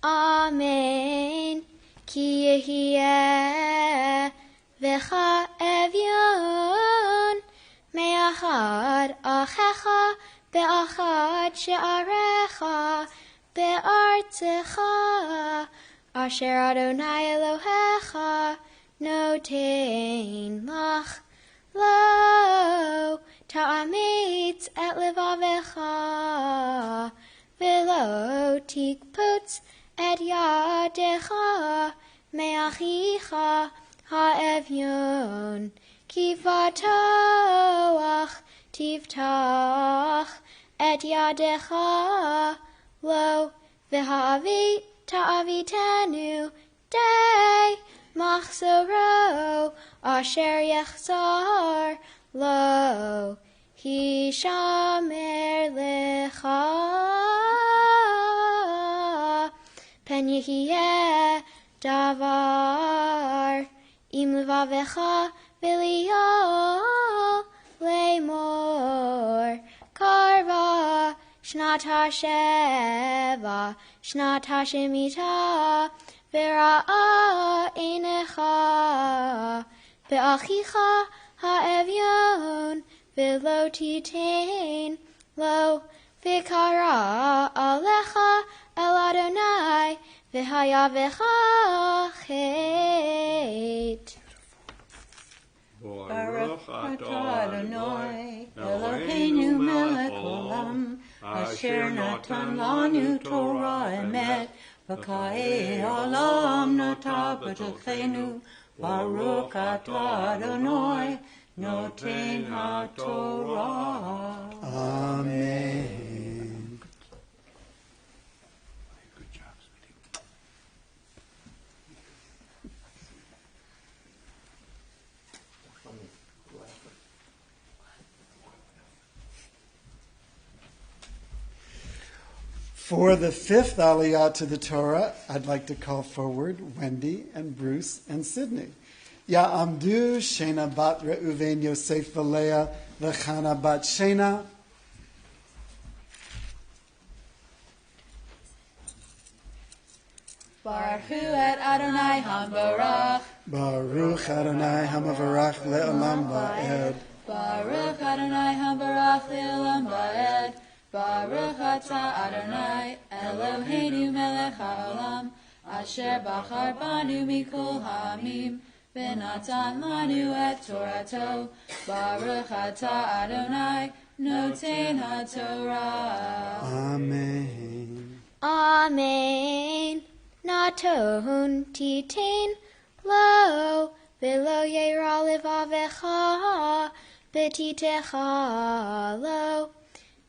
Amen. Ki yehieh v'cha evyon me'achad achecha be'achad she'arecha be'artzecha asher Adonai Elohecha noten lach lo ta'amitz et levavecha v'lo tikputz et yadecha me'achicha ha'evyon kivatoach tiftach et yadecha lo v'ha'avi ta'avitenu day machzoro asher yechzar lo hishamer lecha pen yehieh davar im levavecha v'liyol le'mor karva shnat hasheva shnat hashemita v'ra'a einecha ve'achicha ha'evyon ve'lo titain lo v'kara alecha el Adonai v'hayavecha chet. Baruch Adonai, Eloheinu melech olam, asher natan lanu Torah emet, v'ka'e olam nota b'tochenu, Baruch atah Adonai, noten haTorah. Amen. Good job, sweetie. For the fifth Aliyah to the Torah, I'd like to call forward Wendy and Bruce and Sydney. Ya'amdu Shena bat Reuven Yosef v'Leah v'Chana bat Shena. Baruch et Adonai Hambarach. Baruch Adonai Hamavarach le'olam va'ed. Baruch Adonai Hambarach le'olam va'ed. Baruch atah Adonai Eloheinu melech haolam, asher bachar banu mikol ha'amim, v'natan lanu et Torato. Baruch atah Adonai noten haTorah. Amen. Amen. Naton titain lo, v'lo yera levavecha, betitecha lo.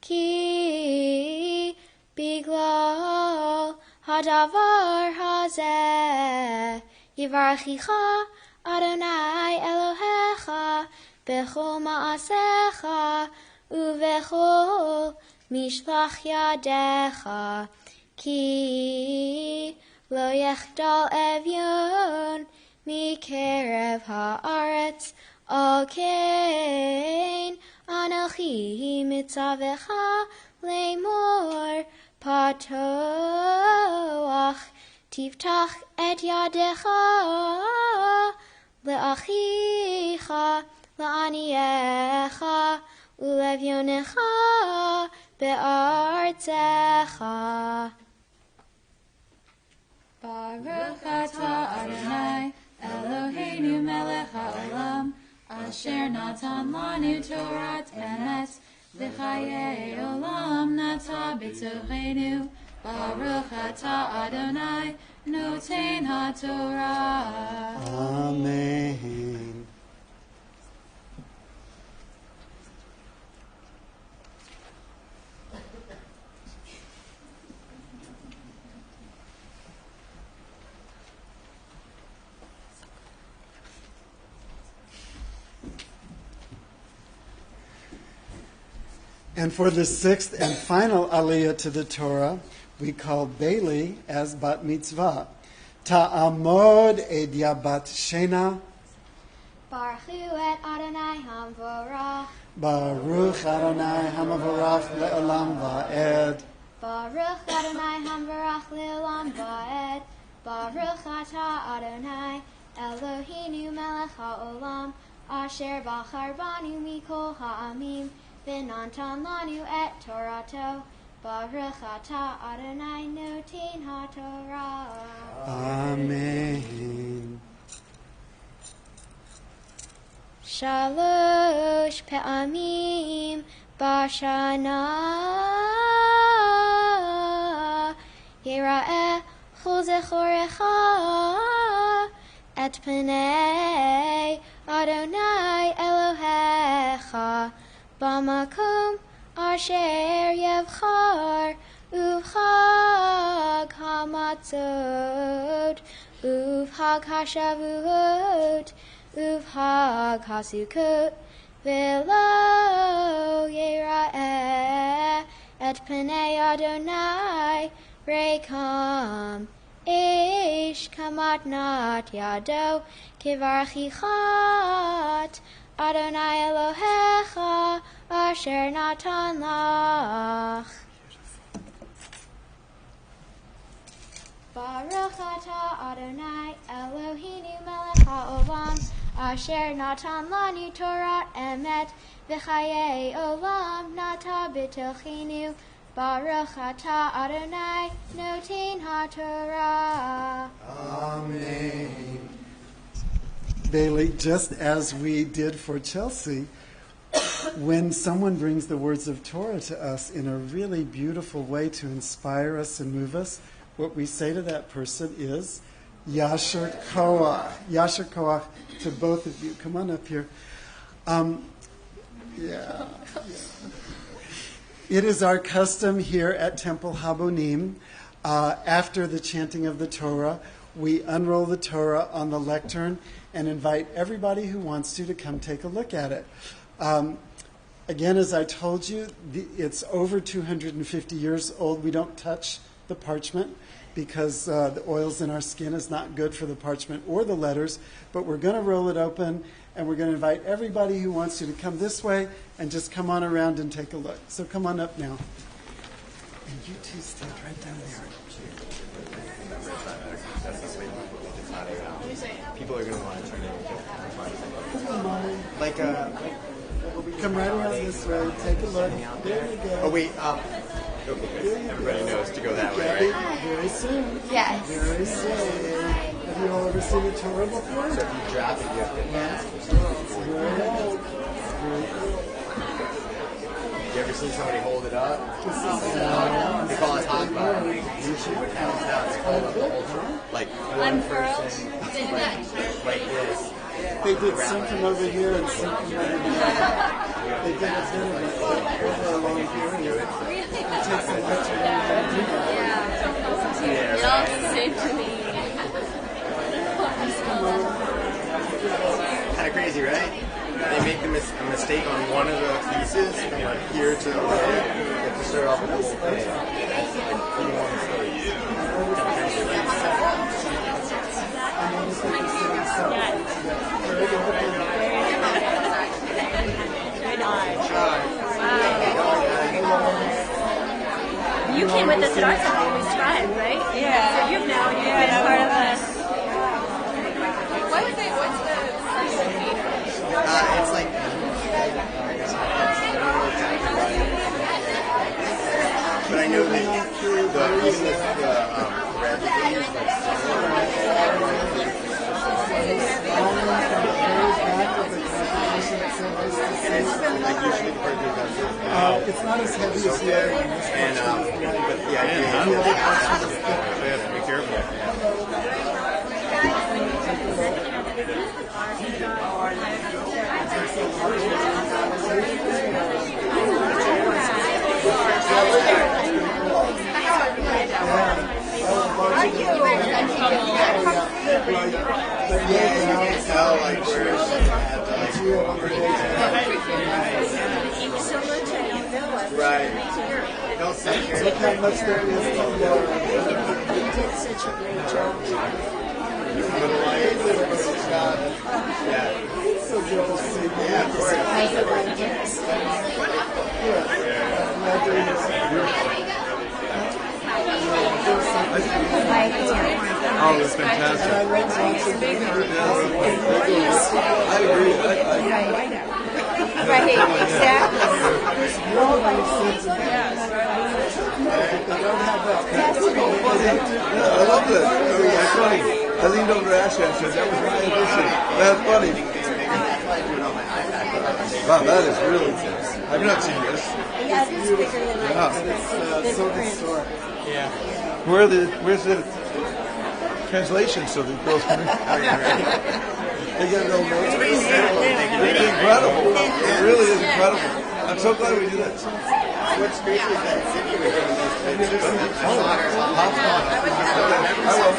Ki biglal hadavar hazeh yivarechicha Adonai Elohecha bechol ma'asecha uvechol mishlach yadecha ki lo yechdal evyon mikerev haaretz al kain Anochi mitzavecha lemor patoach tiftach et yadecha leachicha leaniecha ulevyonecha be'artzecha. Baruch atah Adonai Eloheinu melech haolam, asher natan lanu Torat emet, v'chayei olam nata b'tochenu. Baruch atah Adonai noten haTorah. Amen. And for the sixth and final aliyah to the Torah, we call Bailey as bat mitzvah. Ta'amod ed yabat shena. Baruch et Adonai Hamvarach. Baruch Adonai Hamavarach le'olam va'ed. Baruch Adonai Hamvarach le'olam va'ed. Baruch atah Adonai Eloheinu melech ha'olam, asher bachar banu mikol ha'amim, v'natan lanu et Torato. Baruch atah Adonai noten haTorah. Amen. Shalosh pe'amim bashana yira'eh chol zechorecha et pnei Adonai Elohecha b'makom asher yevchar uv'chag hamatzot uv'chag hashavuot uv'chag hasukot v'lo yira'eh et pnei Adonai rekam ish kamatnat yado kivarchichat Adonai Elohecha asher natan lach. Baruch atah Adonai Eloheinu melech ha'olam, asher natan lanu Torat emet, v'chayei olam nata b'tochenu. Baruch atah Adonai noten haTorah. Amen. Bailey, just as we did for Chelsea, when someone brings the words of Torah to us in a really beautiful way to inspire us and move us, what we say to that person is, Yasher Koach. Yasher Koach to both of you. Come on up here. Yeah. It is our custom here at Temple Habonim, after the chanting of the Torah, we unroll the Torah on the lectern and invite everybody who wants to come take a look at it. Again, as I told you, it's over 250 years old. We don't touch the parchment because the oils in our skin is not good for the parchment or the letters, but we're going to roll it open, and we're going to invite everybody who wants to come this way and just come on around and take a look. So come on up now. And you two stand right down there. People are going to want to turn it Like, come right around this way. Take a look. There you go. Oh, wait. Everybody knows to go that way, right? Very soon. Yes. Very soon. Have you all ever seen a Torah before? So if you drop it, you have to pass. You ever seen somebody hold it up? They call it hot bar. Usually what happens now is they hold up the whole Torah. Like one person, like this. They did some from over here and some from over here. They did a bit of it over a long period. It takes a much longer to do that. It all seemed to me. Kind of crazy, right? They make a mistake on one of the pieces, from like here to over there. You have to start off with the whole thing. That's like pretty one mistake. You came with us at our time when we tried, right? Yeah. So you've now been part of us. What's the it's like but I know that even the red things it's not as heavy as the other one. But the idea is we have to be careful. Right. Don't say Look how much there is to know. You did such a great job. Yeah. So good to see you. Yeah, of course. Oh, it was fantastic. I agree. Right, exactly. I love that. That's funny. I leaned over to Ashley and said, that was my addition. That's funny. Wow, that is really good. I've not seen this. Yeah, it's bigger than I It's so historic. Yeah. Where's the translation so the girls can read? They got no notes. It's incredible. It really is incredible. I'm so glad we did that. What's crazy is that Cindy was doing those pictures. I will.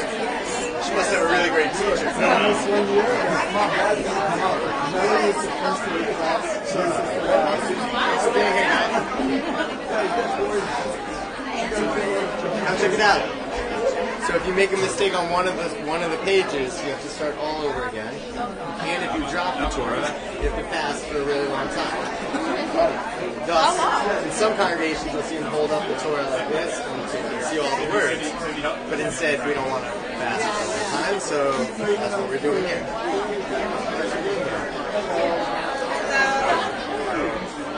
She must have a really great teacher. Almost 1 year ago. Melanie is the first in the class. Now check it out. So if you make a mistake on one of the pages, you have to start all over again. And if you drop the Torah, you have to fast for a really long time. Thus, in some congregations, you'll see them hold up the Torah like this, and you can see all the words. But instead, we don't want to fast for a long time, so that's what we're doing here.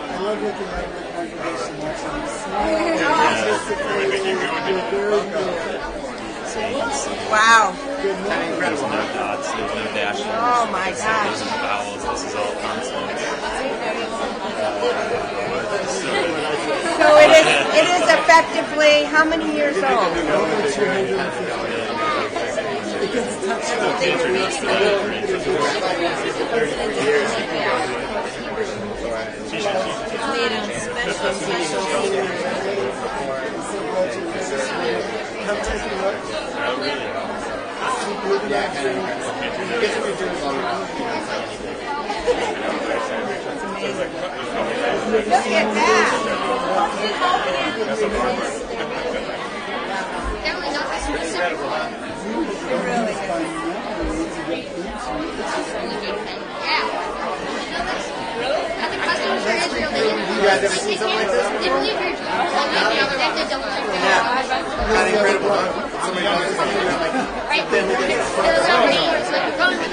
I love looking at your congregation watching you smile. Wow. Incredible. There's no dots, there's no dashes. Oh my There's gosh. no vowels, this is all consonants. effectively how many years old? Made on Look at that. You guys ever seen something like this? Not incredible, huh? Somebody else is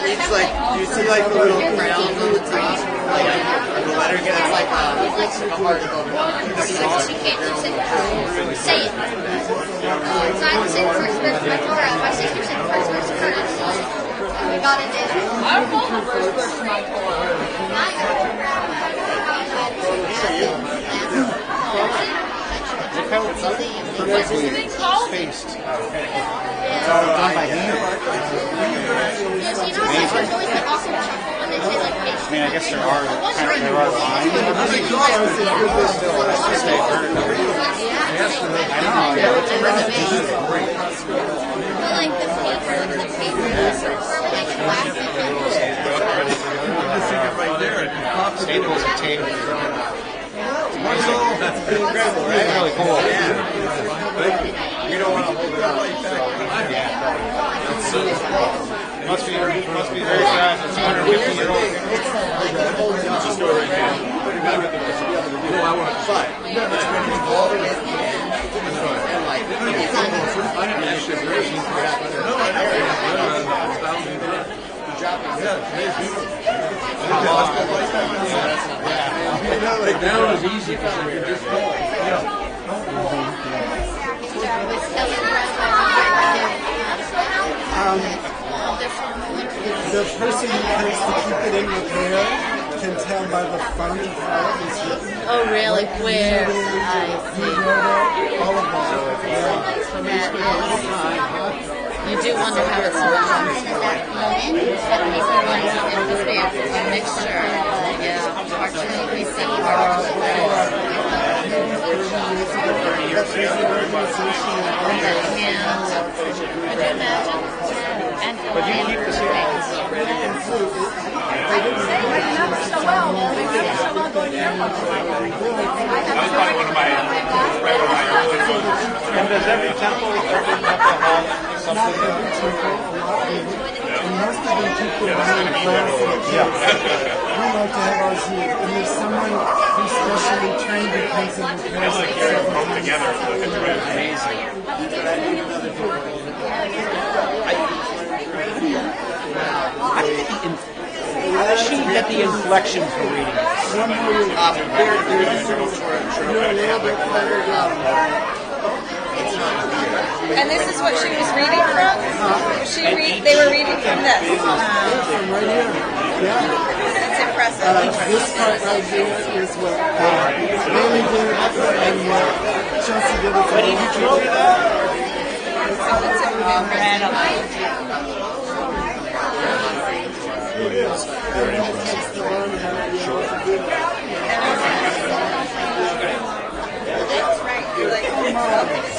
it's like, you see like the little crowns on the top, like the letter gets like a heart above it. She can't just say it. So I said the first verse of my Torah. My sister said the first verse of hers. And we got it in. I know the first verse of my Torah. What's this thing called? Paste. It's all done by hand. I mean, I guess there are lines. I know. Yeah, this is great. Right there. Staples and tape. That's incredible, right? It's really cool. Yeah. You don't want to hold it up. Must be very fast. It's 150-year-old. Just do it right now. No, I want to fight. Down is easy because you can just go. The person who tends to keep it in repair can tell by the font of how it was written. Oh, really? Where? I see. All of that. You do wonder how it's done. It's a mixture. Yeah, unfortunately, we see But you keep the sequence. And does every temple have something? And most of them keep their own class and kids. We like to have ours here. And there's someone who's specially trained who comes and repairs it several times. Amazing. How does she get the inflection for reading this? And this is what she was reading from? They were reading from this. From right here. Yeah. That's impressive. This part right here is what Bailey did and what Chelsea did. What did you do that? It's incredible.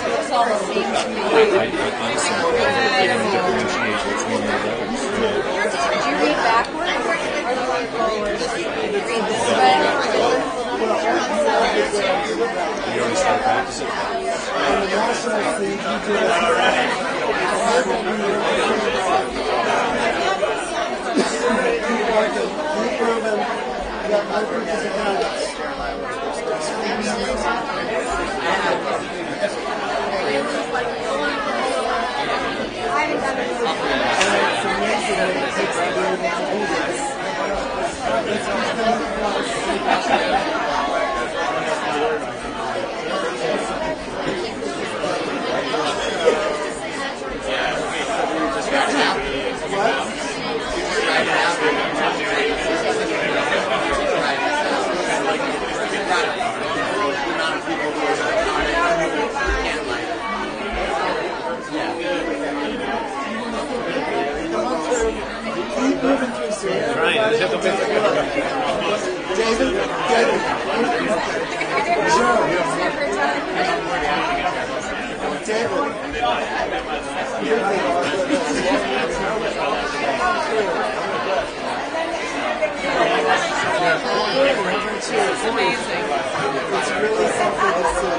It's all the same to me. Did you read backwards? Or just read this way? You already started practicing. It's amazing. It's really something to see.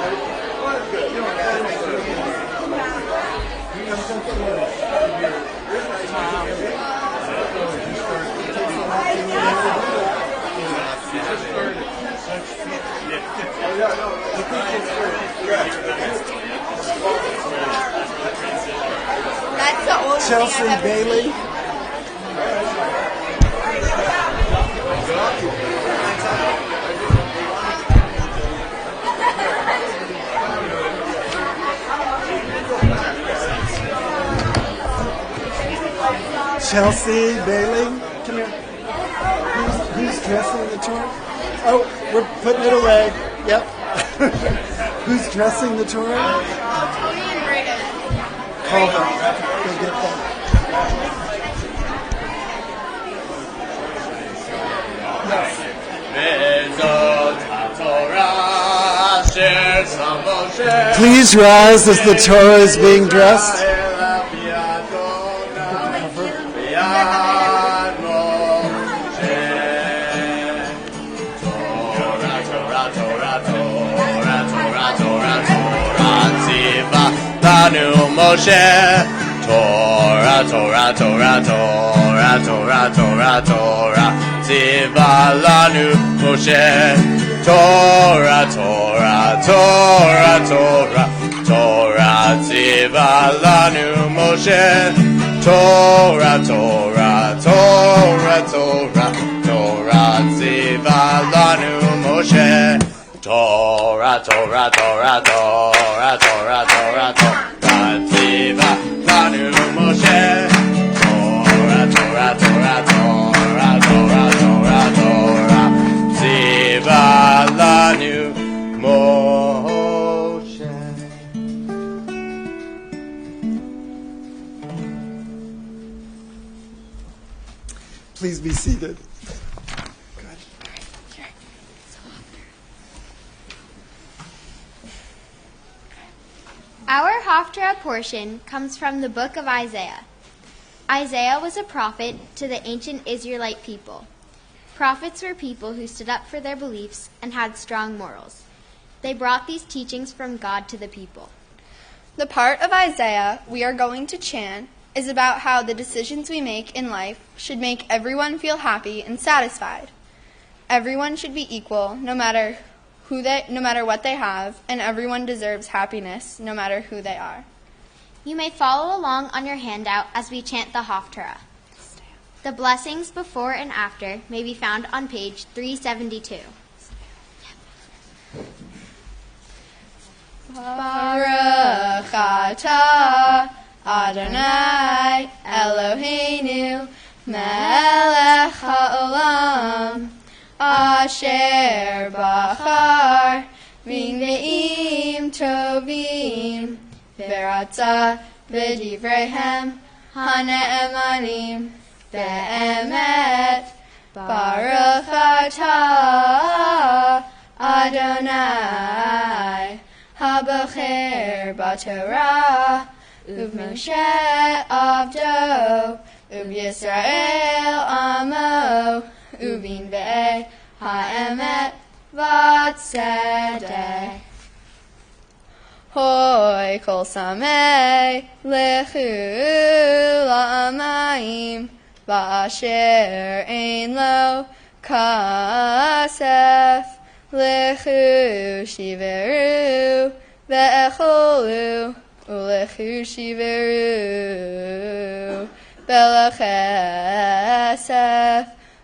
That's the only Chelsea thing I've ever Bailey. seen. Chelsea Bailey. Come here. Who's dressing the tour? Oh, we're putting it away. Yep. Who's dressing the tour? Tony and Reagan. Call them. Go get them. Please rise as the Torah is being dressed. Moshe, Torah, Torah, Torah, Torah, Torah, Torah, Torah, Tziva lanu Moshe, Torah, Torah, Torah, Torah, Torah, Tziva lanu Moshe, Torah, Torah, Torah, Torah, Torah, Tziva lanu Moshe, Torah, Torah, Torah, Torah, Torah, Torah, Torah. Tziva lanu Moshe, Torah, Torah, Torah, Torah, Torah, Torah, Torah, Tziva lanu Moshe. Please be seated. Our Haftarah portion comes from the book of Isaiah. Isaiah was a prophet to the ancient Israelite people. Prophets were people who stood up for their beliefs and had strong morals. They brought these teachings from God to the people. The part of Isaiah we are going to chant is about how the decisions we make in life should make everyone feel happy and satisfied. Everyone should be equal, no matter what they have, and everyone deserves happiness, no matter who they are. You may follow along on your handout as we chant the Haftarah. The blessings before and after may be found on page 372. Baruch atah Adonai Eloheinu melech haolam Asher bachar v'neim tovim v'ratza v'divreihem hane'emanim be'emet Baruch atah Adonai habocher b'Torah u'Moshe avdo u'Yisrael amo Uvin ve'eh ha'emet v'tzedek. Hoi kol samei lechu la'amayim v'asher ein lo kasef lechu shiveru ve'echolu ulechu shiveru belachesef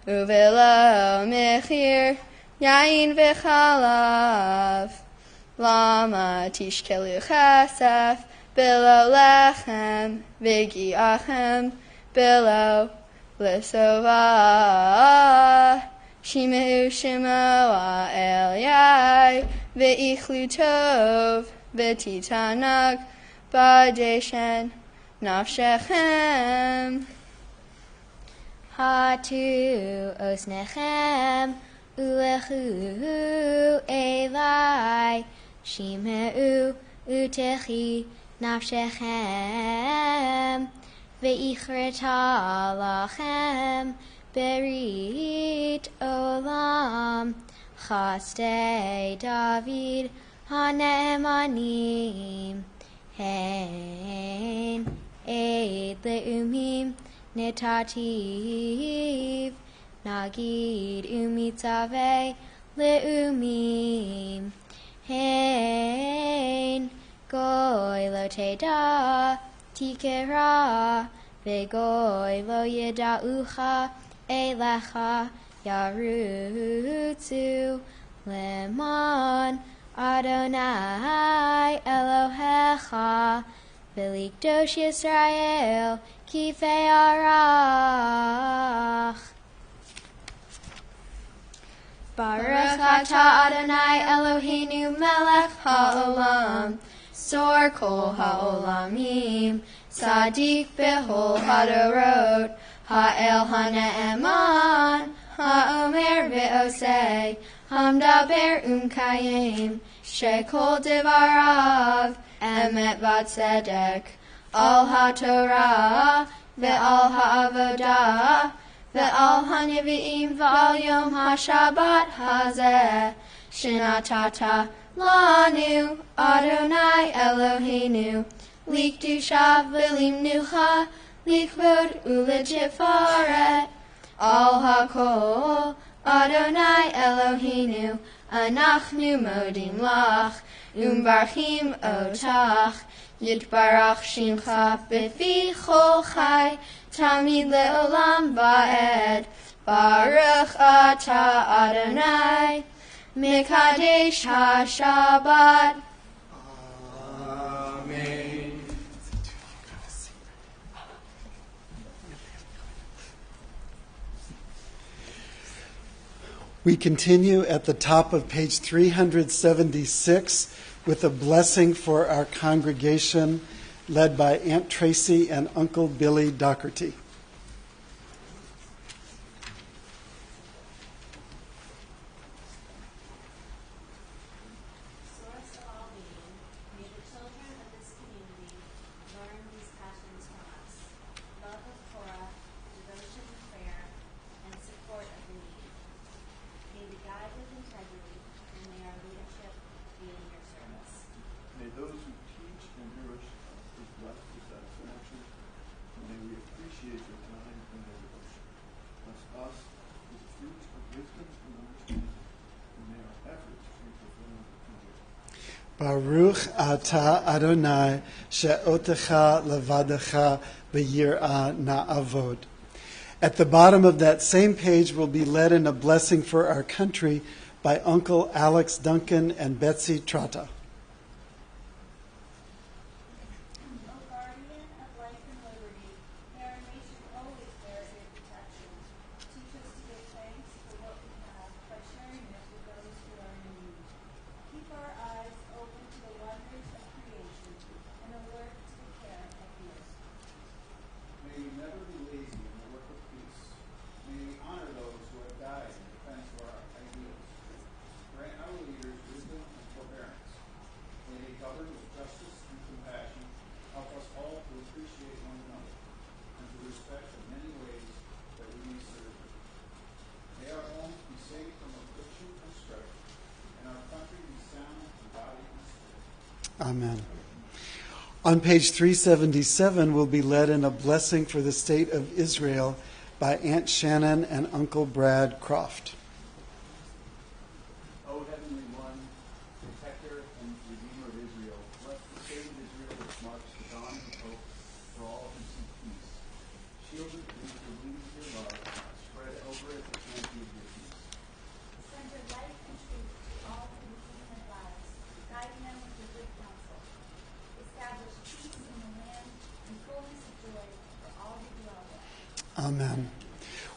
Uvelo mechir yain v'chalav Lama tishkelu chasef Bilo lechem v'giachem Bilo l'sova Shimeu shemoa el yai V'ichlu tov V'titanag B'deshen nafshechem Hatu osnechem ulechu elai shimeu utechi nafshechem ve'ichreta lachem berit olam Chaste David Hane'emanim Hein Eid Le'umim Netativ Nagid Umitzave Le'umim Hein Goy Lo Teda Tikera Vegoy Lo Yeda'ucha Elecha Yarutzu Leman Adonai Elohecha V'likdosh Yisrael Kifei Arach Baruch Atah Adonai Eloheinu Melech HaOlam Sor Kol HaOlamim Sadik Behol Hadorot Ha'el HaNe'eman Ha'omer Ve'osei Hamdaber Kayim Shekol Devarav Emet Vatzedek Al HaTorah Ve'al HaAvodah Ve'al HaNevi'im Ve'al Yom HaShabbat Hazeh Shenatata Lanu Adonai Eloheinu Likdusha V'limnucha Likvod Ulejifaret Al HaKol Adonai Eloheinu Anachnu Modim Lach Umbarchim Otach Yitbarach Shimcha B'fi Chol Chai Tamid Le'olam Ba'ed Baruch Atah Adonai Mekadesh HaShabbat Amen. We continue at the top of page 376 with a blessing for our congregation led by Aunt Tracy and Uncle Billy Doherty. Source of all being, may the children of this community learn these passions from us: love of Torah, devotion to prayer, and support of the needy. May we guide with integrity, and may our leadership be in your service. May those who teach and nourish us be blessed with satisfaction. May we appreciate their time and their devotion. Bless us with fruits of wisdom and understanding, and may our efforts bring fulfillment and joy. Baruch Atah Adonai She'otecha Levadecha V'yir'a Na'avod. At the bottom of that same page, we'll be led in a blessing for our country by Uncle Alex Duncan and Betsy Trotta. O guardian of life and liberty, may our nation always bear your protection. Teach us to give thanks for what we have by sharing it with those who are in need. Keep our eyes open to the wonders of creation and alert to the care of the earth. May we never be lazy in the work of peace. May we honor those who have died in defense of our ideals. Grant our leaders wisdom and forbearance. May they govern with justice and compassion. Help us all to appreciate one another and to respect the many ways that we may serve you. May our homes be safe from affliction and strife, and our country be sound in body and spirit. Amen. On page 377, we'll be led in a blessing for the state of Israel by Aunt Shannon and Uncle Brad Croft. O Heavenly One, Protector and Redeemer of Israel, bless the state of Israel which marks the dawn of hope for all who seek peace. Shield it with the wings of your love, spread over it the canopy of your peace. Send your light and truth to all who lead in their lives, guiding them with your good counsel. Establish peace in the land and fullness of joy for all who dwell there. Amen.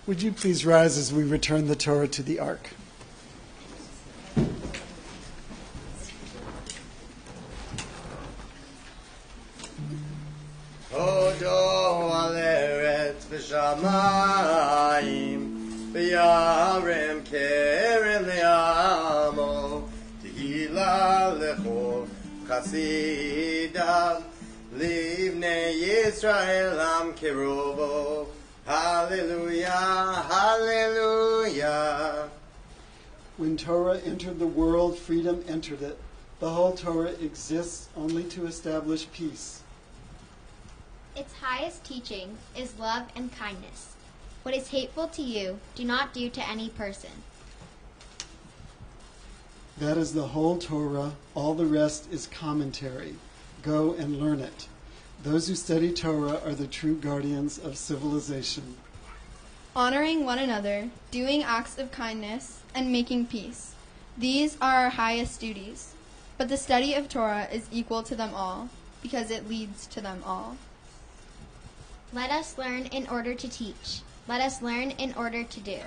Would you please rise as we return the Torah to the ark? Hodo al eretz v'shamayim v'yarem keren le'amo tehila lechol chasidav livnei Yisrael am kerobo. Hallelujah, hallelujah. When Torah entered the world, freedom entered it. The whole Torah exists only to establish peace. Its highest teaching is love and kindness. What is hateful to you, do not do to any person. That is the whole Torah. All the rest is commentary. Go and learn it. Those who study Torah are the true guardians of civilization. Honoring one another, doing acts of kindness, and making peace. These are our highest duties. But the study of Torah is equal to them all, because it leads to them all. Let us learn in order to teach. Let us learn in order to do.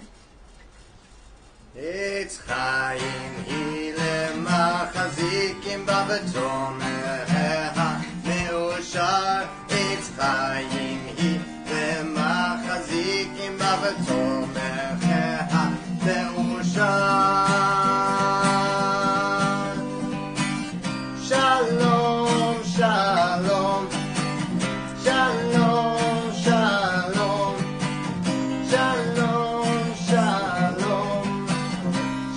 It's Chaim Hilemachazikim Bavatzomeha Meushar. It's Chaim Hilemachazikim Bavatzomeha Meushar. Shalom, shalom, shalom, shalom, shalom, shalom,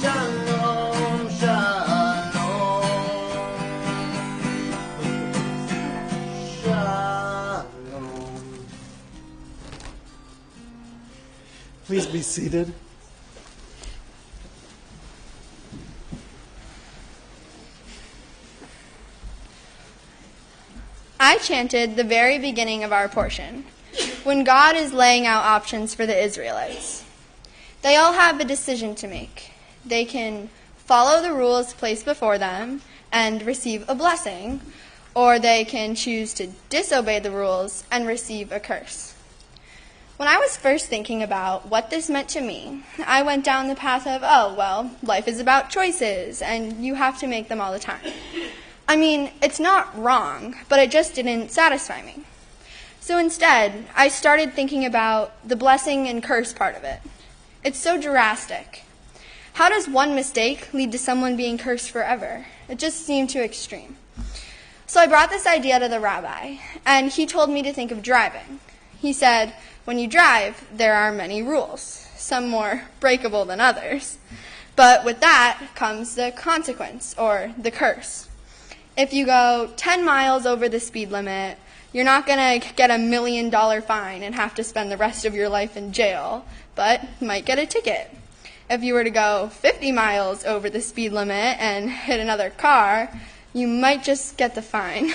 shalom, shalom. Please be seated. I chanted the very beginning of our portion, when God is laying out options for the Israelites. They all have a decision to make. They can follow the rules placed before them and receive a blessing, or they can choose to disobey the rules and receive a curse. When I was first thinking about what this meant to me, I went down the path of, life is about choices, and you have to make them all the time. I mean, it's not wrong, but it just didn't satisfy me. So instead, I started thinking about the blessing and curse part of it. It's so drastic. How does one mistake lead to someone being cursed forever? It just seemed too extreme. So I brought this idea to the rabbi, and he told me to think of driving. He said, when you drive, there are many rules, some more breakable than others. But with that comes the consequence, or the curse. If you go 10 miles over the speed limit, you're not going to get $1 million fine and have to spend the rest of your life in jail, but might get a ticket. If you were to go 50 miles over the speed limit and hit another car, you might just get the fine.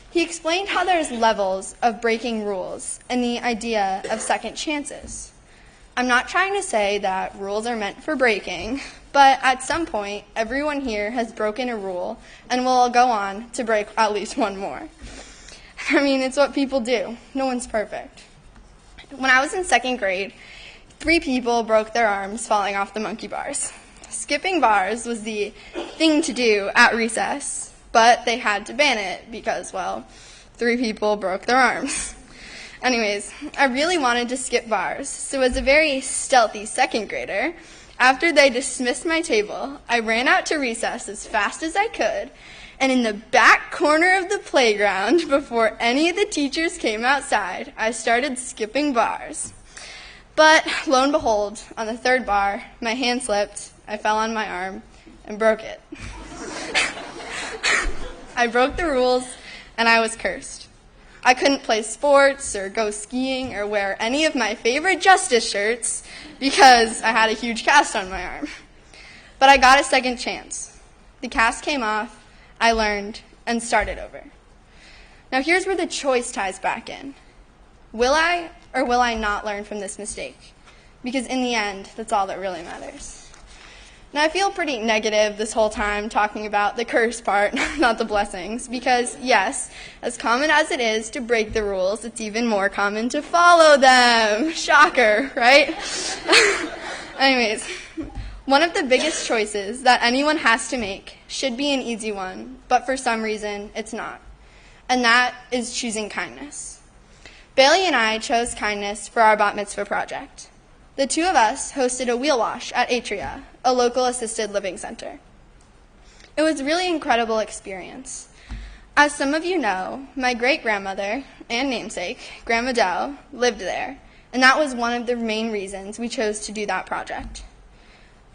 He explained how there's levels of breaking rules and the idea of second chances. I'm not trying to say that rules are meant for breaking, but at some point, everyone here has broken a rule and will go on to break at least one more. I mean, it's what people do. No one's perfect. When I was in second grade, 3 people broke their arms falling off the monkey bars. Skipping bars was the thing to do at recess, but they had to ban it because, 3 people broke their arms. Anyways, I really wanted to skip bars, so as a very stealthy second grader, after they dismissed my table, I ran out to recess as fast as I could, and in the back corner of the playground, before any of the teachers came outside, I started skipping bars. But lo and behold, on the 3rd bar, my hand slipped, I fell on my arm, and broke it. I broke the rules, and I was cursed. I couldn't play sports or go skiing or wear any of my favorite Justice shirts because I had a huge cast on my arm. But I got a second chance. The cast came off, I learned, and started over. Now here's where the choice ties back in. Will I or will I not learn from this mistake? Because in the end, that's all that really matters. Now, I feel pretty negative this whole time talking about the curse part, not the blessings, because, yes, as common as it is to break the rules, it's even more common to follow them. Shocker, right? Anyways, one of the biggest choices that anyone has to make should be an easy one, but for some reason, it's not. And that is choosing kindness. Bailey and I chose kindness for our bat mitzvah project. The 2 of us hosted a wheel wash at Atria, a local assisted living center. It was a really incredible experience. As some of you know, my great-grandmother and namesake, Grandma Dow, lived there, and that was one of the main reasons we chose to do that project.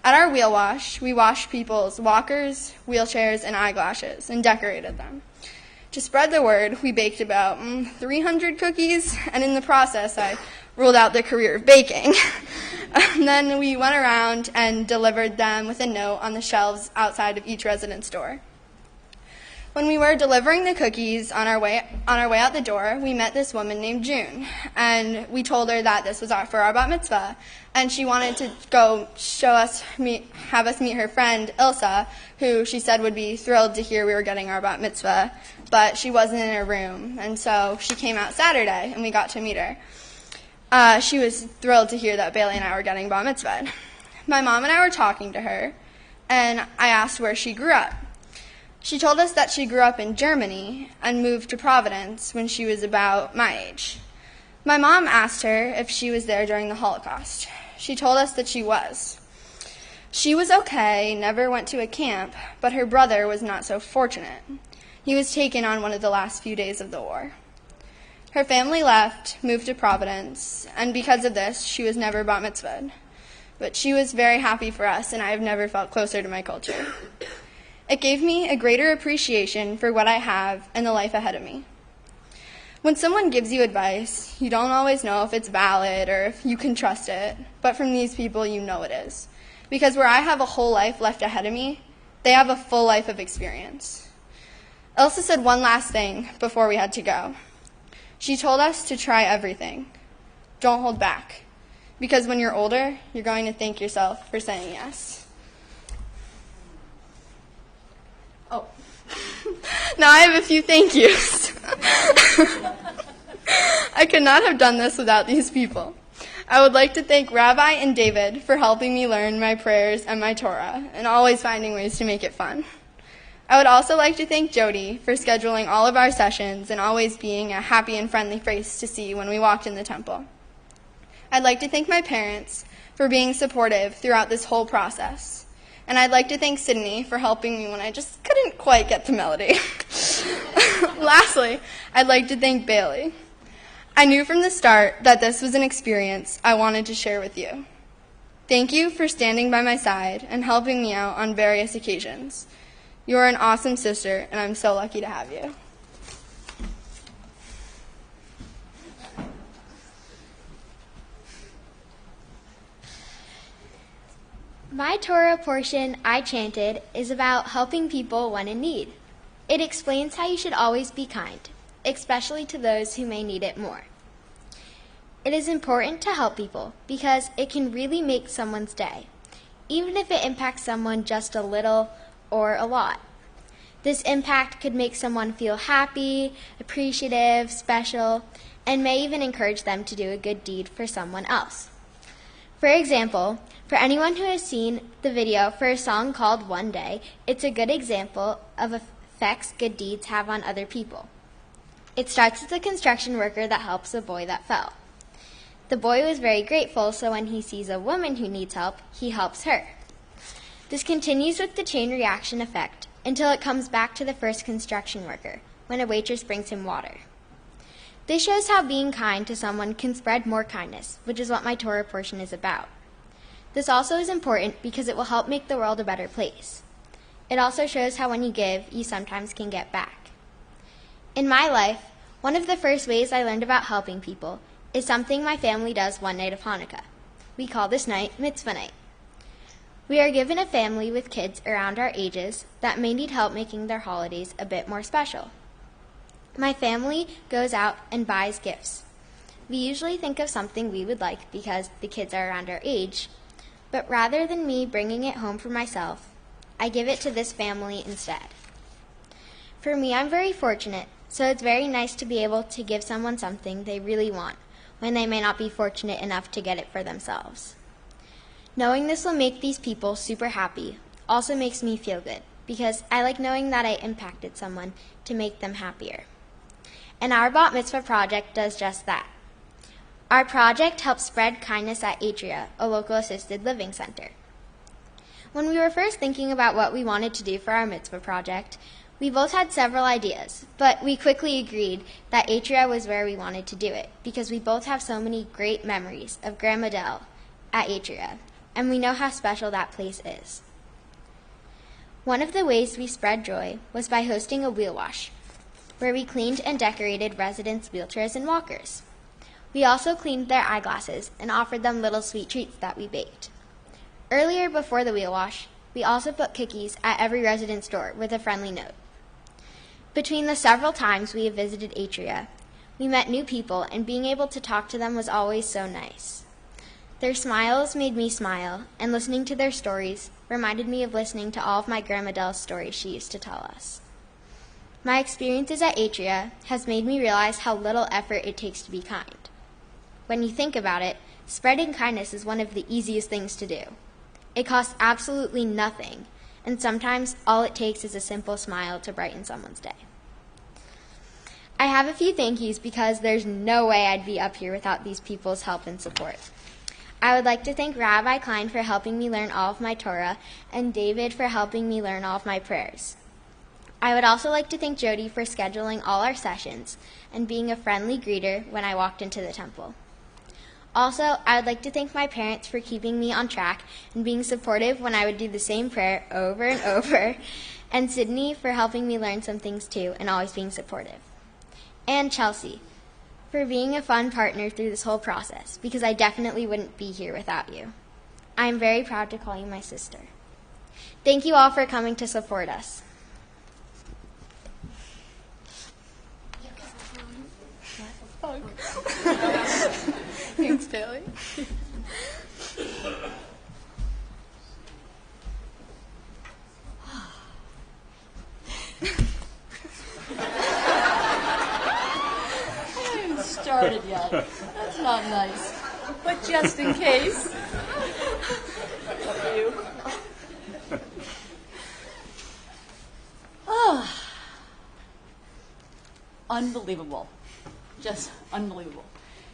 At our wheel wash, we washed people's walkers, wheelchairs, and eyeglasses and decorated them. To spread the word, we baked about 300 cookies, and in the process, I ruled out the career of baking. And then we went around and delivered them with a note on the shelves outside of each resident's door. When we were delivering the cookies on our way out the door, we met this woman named June, and we told her that this was for our bat mitzvah, and she wanted to go have us meet her friend Ilsa, who she said would be thrilled to hear we were getting our bat mitzvah, but she wasn't in her room, and so she came out Saturday, and we got to meet her. She was thrilled to hear that Bailey and I were getting bat mitzvah. My mom and I were talking to her, and I asked where she grew up. She told us that she grew up in Germany and moved to Providence when she was about my age. My mom asked her if she was there during the Holocaust. She told us that she was. She was okay, never went to a camp, but her brother was not so fortunate. He was taken on one of the last few days of the war. Her family left, moved to Providence, and because of this, she was never bat mitzvahed. But she was very happy for us, and I have never felt closer to my culture. It gave me a greater appreciation for what I have and the life ahead of me. When someone gives you advice, you don't always know if it's valid or if you can trust it, but from these people, you know it is. Because where I have a whole life left ahead of me, they have a full life of experience. Elsa said one last thing before we had to go. She told us to try everything. Don't hold back. Because when you're older, you're going to thank yourself for saying yes. Oh, now I have a few thank yous. I could not have done this without these people. I would like to thank Rabbi and David for helping me learn my prayers and my Torah and always finding ways to make it fun. I would also like to thank Jody for scheduling all of our sessions and always being a happy and friendly face to see when we walked in the temple. I'd like to thank my parents for being supportive throughout this whole process. And I'd like to thank Sydney for helping me when I just couldn't quite get the melody. Lastly, I'd like to thank Bailey. I knew from the start that this was an experience I wanted to share with you. Thank you for standing by my side and helping me out on various occasions. You are an awesome sister, and I'm so lucky to have you. My Torah portion I chanted is about helping people when in need. It explains how you should always be kind, especially to those who may need it more. It is important to help people because it can really make someone's day, even if it impacts someone just a little or a lot. This impact could make someone feel happy, appreciative, special, and may even encourage them to do a good deed for someone else. For example, for anyone who has seen the video for a song called One Day, it's a good example of effects good deeds have on other people. It starts with a construction worker that helps a boy that fell. The boy was very grateful, so when he sees a woman who needs help, he helps her. This continues with the chain reaction effect until it comes back to the first construction worker, when a waitress brings him water. This shows how being kind to someone can spread more kindness, which is what my Torah portion is about. This also is important because it will help make the world a better place. It also shows how when you give, you sometimes can get back. In my life, one of the first ways I learned about helping people is something my family does one night of Hanukkah. We call this night Mitzvah Night. We are given a family with kids around our ages that may need help making their holidays a bit more special. My family goes out and buys gifts. We usually think of something we would like because the kids are around our age, but rather than me bringing it home for myself, I give it to this family instead. For me, I'm very fortunate, so it's very nice to be able to give someone something they really want when they may not be fortunate enough to get it for themselves. Knowing this will make these people super happy also makes me feel good because I like knowing that I impacted someone to make them happier. And our Bat Mitzvah project does just that. Our project helps spread kindness at Atria, a local assisted living center. When we were first thinking about what we wanted to do for our mitzvah project, we both had several ideas, but we quickly agreed that Atria was where we wanted to do it because we both have so many great memories of Grandma Dell at Atria, and we know how special that place is. One of the ways we spread joy was by hosting a wheel wash, where we cleaned and decorated residents' wheelchairs and walkers. We also cleaned their eyeglasses and offered them little sweet treats that we baked. Earlier, before the wheel wash, we also put cookies at every resident's door with a friendly note. Between the several times we have visited Atria, we met new people, and being able to talk to them was always so nice. Their smiles made me smile, and listening to their stories reminded me of listening to all of my Grandma Dell's stories she used to tell us. My experiences at Atria has made me realize how little effort it takes to be kind. When you think about it, spreading kindness is one of the easiest things to do. It costs absolutely nothing, and sometimes all it takes is a simple smile to brighten someone's day. I have a few thank yous because there's no way I'd be up here without these people's help and support. I would like to thank Rabbi Klein for helping me learn all of my Torah, and David for helping me learn all of my prayers. I would also like to thank Jody for scheduling all our sessions and being a friendly greeter when I walked into the temple. Also, I would like to thank my parents for keeping me on track and being supportive when I would do the same prayer over and over, and Sydney for helping me learn some things too and always being supportive. And Chelsea for being a fun partner through this whole process, because I definitely wouldn't be here without you. I am very proud to call you my sister. Thank you all for coming to support us. Thanks, Bailey. I haven't even started yet. That's not nice. But just in case. Love you. Unbelievable. Just unbelievable.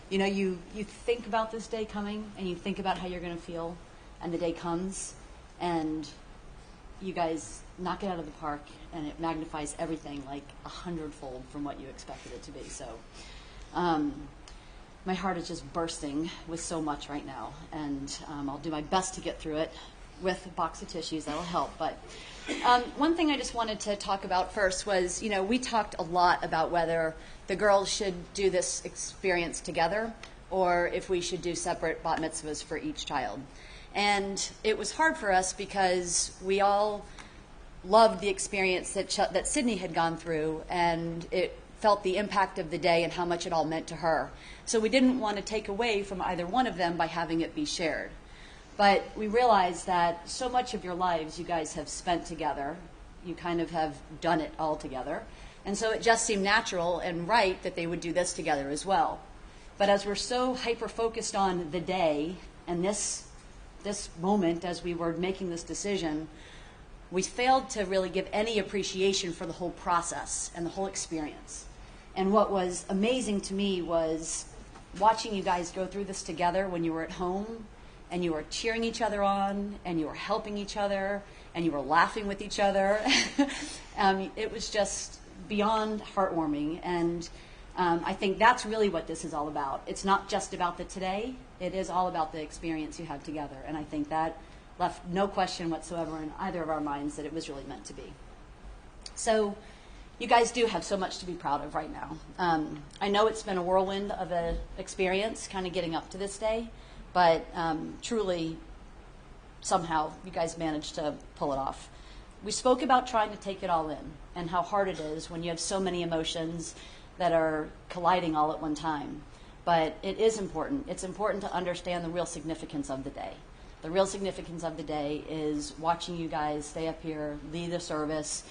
You know, you think about this day coming, and you think about how you're going to feel, and the day comes, and you guys knock it out of the park, and it magnifies everything like 100-fold from what you expected it to be. So my heart is just bursting with so much right now, and I'll do my best to get through it with a box of tissues. That'll help. But one thing I just wanted to talk about first was, you know, we talked a lot about whether the girls should do this experience together or if we should do separate bat mitzvahs for each child. And it was hard for us because we all loved the experience that Sydney had gone through, and it felt the impact of the day and how much it all meant to her. So we didn't want to take away from either one of them by having it be shared. But we realized that so much of your lives you guys have spent together. You kind of have done it all together. And so it just seemed natural and right that they would do this together as well. But as we're so hyper-focused on the day and this moment as we were making this decision, we failed to really give any appreciation for the whole process and the whole experience. And what was amazing to me was watching you guys go through this together when you were at home, and you were cheering each other on, and you were helping each other, and you were laughing with each other. It was just beyond heartwarming, and I think that's really what this is all about. It's not just about the today, it is all about the experience you have together, and I think that left no question whatsoever in either of our minds that it was really meant to be. So you guys do have so much to be proud of right now. I know it's been a whirlwind of an experience kind of getting up to this day, but truly, somehow, you guys managed to pull it off. We spoke about trying to take it all in and how hard it is when you have so many emotions that are colliding all at one time. But it is important. It's important to understand the real significance of the day. The real significance of the day is watching you guys stay up here, lead the service,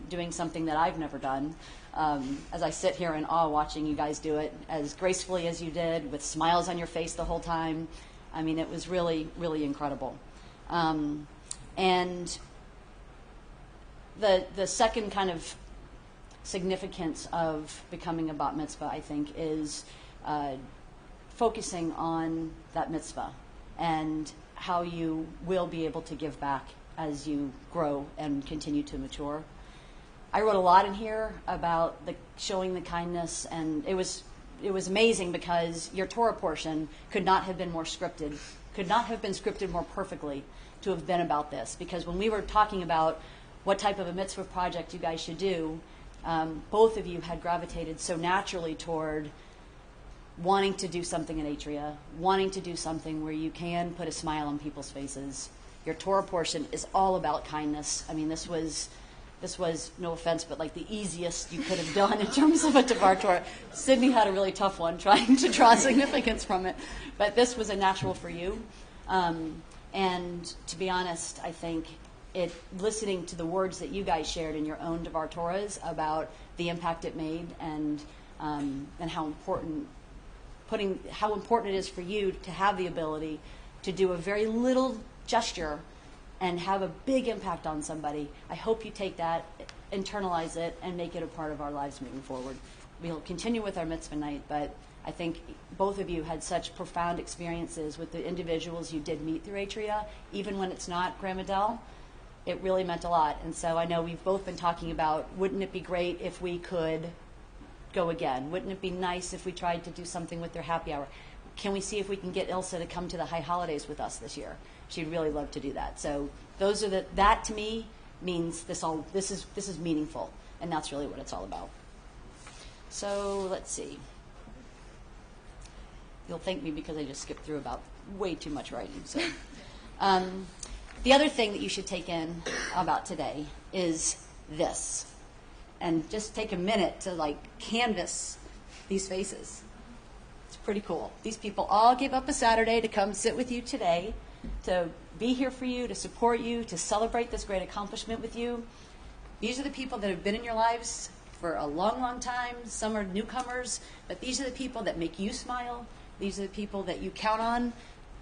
doing something that I've never done. As I sit here in awe watching you guys do it as gracefully as you did, with smiles on your face the whole time. I mean, it was really, really incredible. And the second kind of significance of becoming a bat mitzvah, I think, is focusing on that mitzvah and how you will be able to give back as you grow and continue to mature. I wrote a lot in here about showing the kindness, and it was amazing because your Torah portion could not have been more scripted could not have been scripted more perfectly to have been about this. Because when we were talking about what type of a mitzvah project you guys should do, both of you had gravitated so naturally toward wanting to do something in Atria, wanting to do something where you can put a smile on people's faces. Your Torah portion is all about kindness. I mean, this was, no offense, but like the easiest you could have done in terms of a Devar Torah. Sydney had a really tough one trying to draw significance from it, but this was a natural for you. And to be honest, I think listening to the words that you guys shared in your own Devar Torahs about the impact it made and how important it is for you to have the ability to do a very little gesture and have a big impact on somebody. I hope you take that, internalize it, and make it a part of our lives moving forward. We'll continue with our mitzvah night, but I think both of you had such profound experiences with the individuals you did meet through Atria, even when it's not Grandma Dell. It really meant a lot. And so I know we've both been talking about, wouldn't it be great if we could go again? Wouldn't it be nice if we tried to do something with their happy hour? Can we see if we can get Ilsa to come to the high holidays with us this year? She'd really love to do that. So those are that to me means this is meaningful, and that's really what it's all about. So let's see. You'll thank me because I just skipped through about way too much writing. So the other thing that you should take in about today is this, and just take a minute to like canvas these faces. It's pretty cool. These people all gave up a Saturday to come sit with you today, to be here for you, to support you, to celebrate this great accomplishment with you. These are the people that have been in your lives for a long, long time. Some are newcomers, but these are the people that make you smile. These are the people that you count on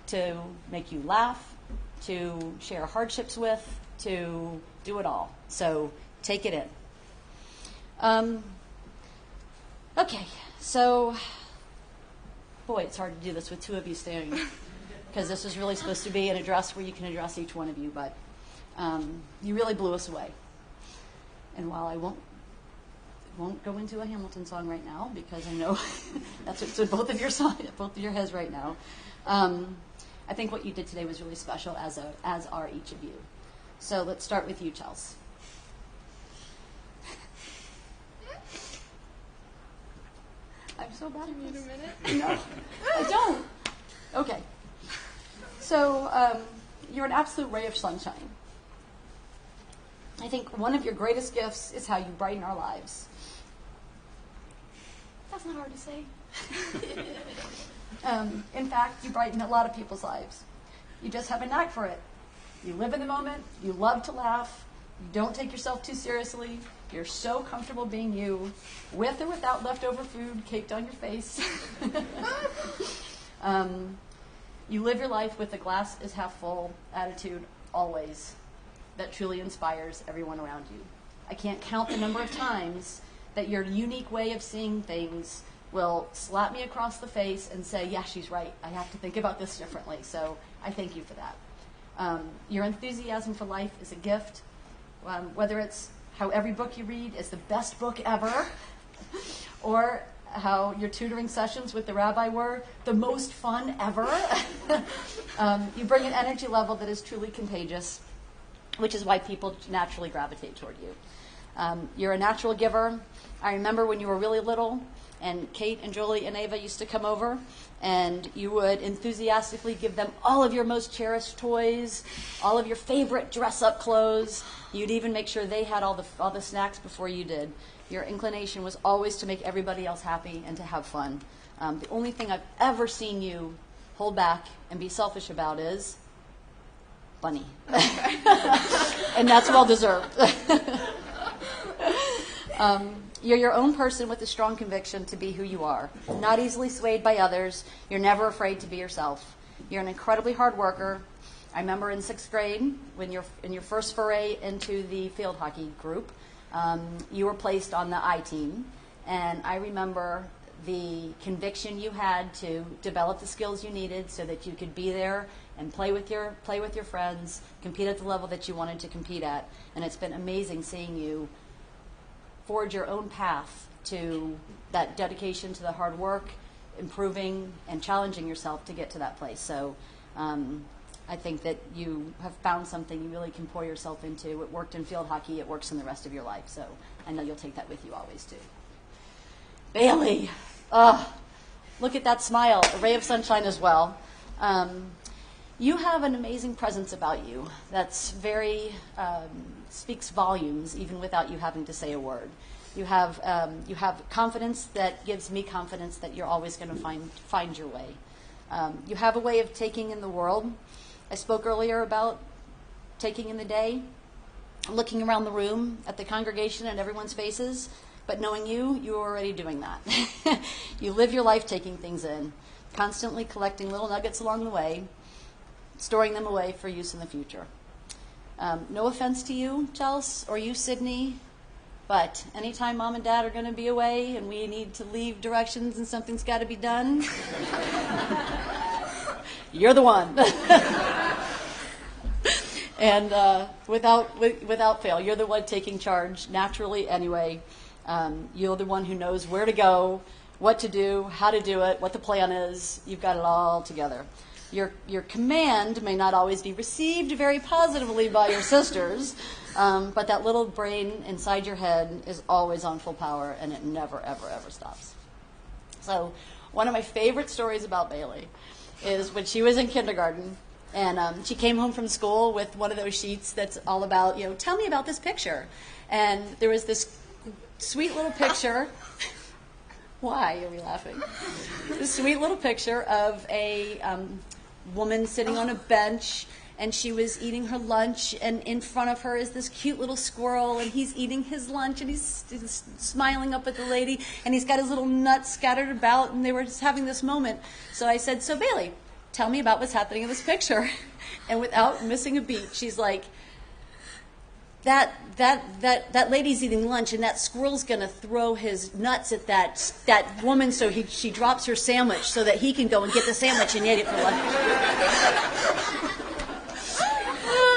to make you laugh, to share hardships with, to do it all. So take it in. Okay, so, boy, it's hard to do this with two of you staring, because this is really supposed to be an address where you can address each one of you, but you really blew us away. And while I won't go into a Hamilton song right now, because I know that's what's in both of your heads right now, I think what you did today was really special, as are each of you. So let's start with you, Chels. I'm so bad at this. Do you need a minute? No, I don't. Okay. So you're an absolute ray of sunshine. I think one of your greatest gifts is how you brighten our lives. That's not hard to say. In fact, you brighten a lot of people's lives. You just have a knack for it. You live in the moment. You love to laugh. You don't take yourself too seriously. You're so comfortable being you, with or without leftover food caked on your face. You live your life with a glass is half full attitude always that truly inspires everyone around you. I can't count the number of times that your unique way of seeing things will slap me across the face and say, yeah, she's right. I have to think about this differently. So I thank you for that. Your enthusiasm for life is a gift. Whether it's how every book you read is the best book ever, or how your tutoring sessions with the rabbi were the most fun ever. You bring an energy level that is truly contagious, which is why people naturally gravitate toward you. You're a natural giver. I remember when you were really little, and Kate and Julie and Ava used to come over, and you would enthusiastically give them all of your most cherished toys, all of your favorite dress-up clothes. You'd even make sure they had all the snacks before you did. Your inclination was always to make everybody else happy and to have fun. The only thing I've ever seen you hold back and be selfish about is Bunny. And that's well deserved. You're your own person with a strong conviction to be who you are. Not easily swayed by others. You're never afraid to be yourself. You're an incredibly hard worker. I remember in 6th grade, when you're in your first foray into the field hockey group, you were placed on the I team. And I remember the conviction you had to develop the skills you needed so that you could be there and play with your friends, compete at the level that you wanted to compete at. And it's been amazing seeing you forge your own path to that dedication to the hard work, improving and challenging yourself to get to that place. So I think that you have found something you really can pour yourself into. It worked in field hockey. It works in the rest of your life. So I know you'll take that with you always, too. Bailey. Look at that smile. A ray of sunshine as well. You have an amazing presence about you that's very, speaks volumes even without you having to say a word. You have confidence that gives me confidence that you're always going to find your way. You have a way of taking in the world. I spoke earlier about taking in the day, looking around the room at the congregation and everyone's faces, but knowing you're already doing that. You live your life taking things in, constantly collecting little nuggets along the way, storing them away for use in the future. No offense to you, Chelsea, or you, Sydney, but anytime Mom and Dad are going to be away and we need to leave directions and something's got to be done, you're the one. And without fail, you're the one taking charge naturally anyway. You're the one who knows where to go, what to do, how to do it, what the plan is. You've got it all together. Your command may not always be received very positively by your sisters, but that little brain inside your head is always on full power, and it never, ever, ever stops. So one of my favorite stories about Bailey is when she was in kindergarten, and she came home from school with one of those sheets that's all about, tell me about this picture. And there was this sweet little picture. Why are we laughing? This sweet little picture of a woman sitting on a bench, and she was eating her lunch, and in front of her is this cute little squirrel, and he's eating his lunch, and he's smiling up at the lady, and he's got his little nuts scattered about, and they were just having this moment. So I said, so Bailey, tell me about what's happening in this picture. And without missing a beat, she's like, that lady's eating lunch, and that squirrel's going to throw his nuts at that woman, so she drops her sandwich so that he can go and get the sandwich and eat it for lunch.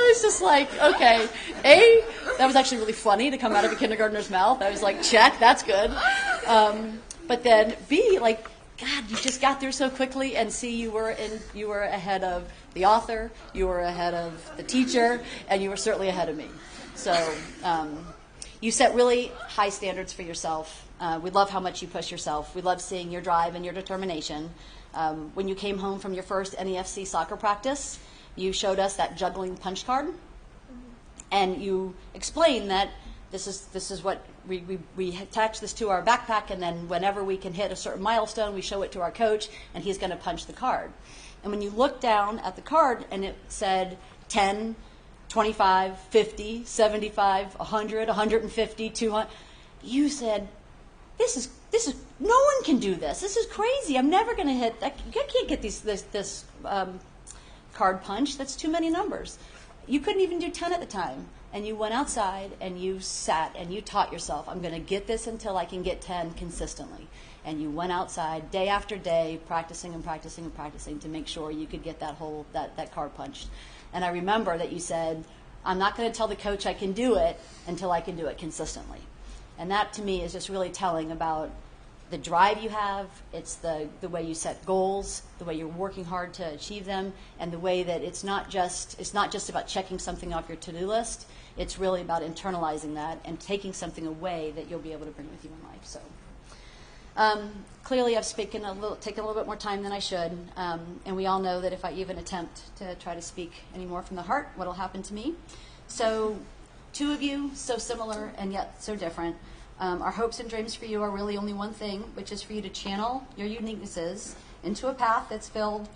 It's just like, okay, A, that was actually really funny to come out of a kindergartner's mouth. I was like, check, that's good. But then B, like, God, you just got there so quickly, and C, you were ahead of the author, you were ahead of the teacher, and you were certainly ahead of me. So you set really high standards for yourself. We love how much you push yourself. We love seeing your drive and your determination. When you came home from your first NEFC soccer practice, you showed us that juggling punch card, and you explained that this is what we attach this to our backpack, and then whenever we can hit a certain milestone, we show it to our coach, and he's going to punch the card. And when you looked down at the card and it said 10, 25, 50, 75, 100, 150, 200, you said, this is no one can do this. This is crazy. I'm never going to hit. I can't get this card punch. That's too many numbers. You couldn't even do 10 at the time. And you went outside and you sat and you taught yourself, I'm going to get this until I can get 10 consistently. And you went outside day after day, practicing and practicing and practicing to make sure you could get that card punched. And I remember that you said, I'm not going to tell the coach I can do it until I can do it consistently. And that to me is just really telling about the drive you have. It's the way you set goals, the way you're working hard to achieve them, and the way that it's not just about checking something off your to-do list. It's really about internalizing that and taking something away that you'll be able to bring with you in life. So clearly I've taken a little bit more time than I should, and we all know that if I even attempt to try to speak any more from the heart, what will happen to me. So two of you, so similar and yet so different. Our hopes and dreams for you are really only one thing, which is for you to channel your uniquenesses into a path that's filled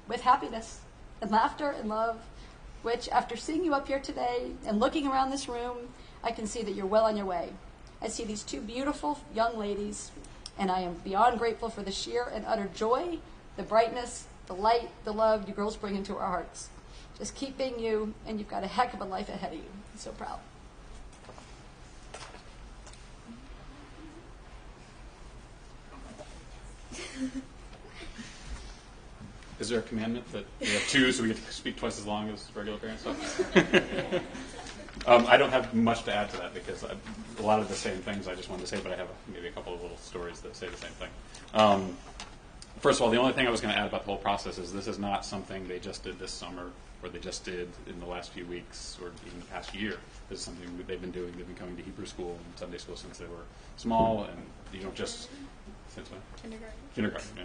with happiness and laughter and love, which after seeing you up here today and looking around this room, I can see that you're well on your way. I see these two beautiful young ladies, and I am beyond grateful for the sheer and utter joy, the brightness, the light, the love you girls bring into our hearts. Just keep being you, and you've got a heck of a life ahead of you. I'm so proud. Is there a commandment that we have two, so we get to speak twice as long as regular parents? I don't have much to add to that because a lot of the same things I just wanted to say, but I have maybe a couple of little stories that say the same thing. first of all, the only thing I was going to add about the whole process is this is not something they just did this summer or they just did in the last few weeks or even the past year. This is something that they've been doing. They've been coming to Hebrew school and Sunday school since they were small, and you don't just since when? Kindergarten. Yeah.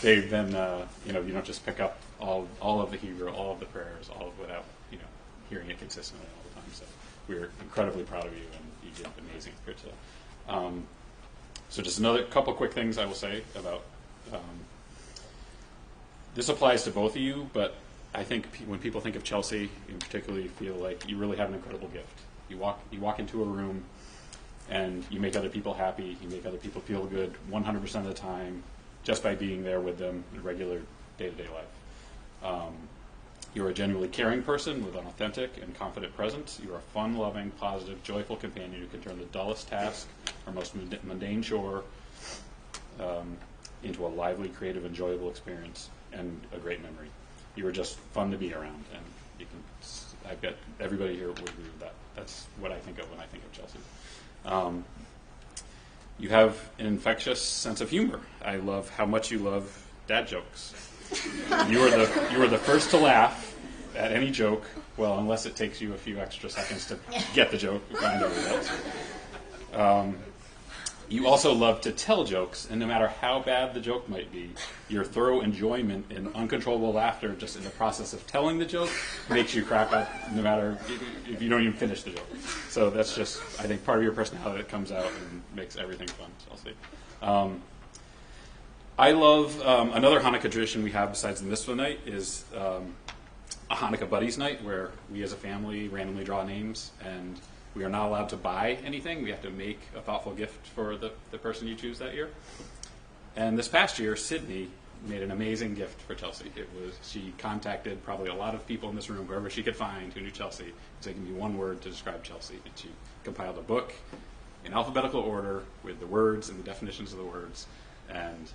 They've been you don't just pick up all of the Hebrew, all of the prayers, all of without hearing it consistently all the time. So we're incredibly proud of you, and you did amazing. So just another couple quick things I will say about this applies to both of you, but I think when people think of Chelsea, in particular, you feel like you really have an incredible gift. You walk into a room, and you make other people happy. You make other people feel good 100% of the time, just by being there with them in regular day-to-day life. You're a genuinely caring person with an authentic and confident presence. You're a fun-loving, positive, joyful companion who can turn the dullest task or most mundane chore into a lively, creative, enjoyable experience and a great memory. You are just fun to be around, and I bet everybody here would agree with that. That's what I think of when I think of Chelsea. You have an infectious sense of humor. I love how much you love dad jokes. You are the first to laugh at any joke, well, unless it takes you a few extra seconds to get the joke behind everybody else. You also love to tell jokes, and no matter how bad the joke might be, your thorough enjoyment and uncontrollable laughter just in the process of telling the joke makes you crack up no matter if you don't even finish the joke. So that's just, I think, part of your personality that comes out and makes everything fun, Chelsea. I love another Hanukkah tradition we have besides the mitzvah night is a Hanukkah buddies night where we as a family randomly draw names, and we are not allowed to buy anything. We have to make a thoughtful gift for the person you choose that year. And this past year, Sydney made an amazing gift for Chelsea. She contacted probably a lot of people in this room, whoever she could find who knew Chelsea, and said, give me one word to describe Chelsea. And she compiled a book in alphabetical order with the words and the definitions of the words. And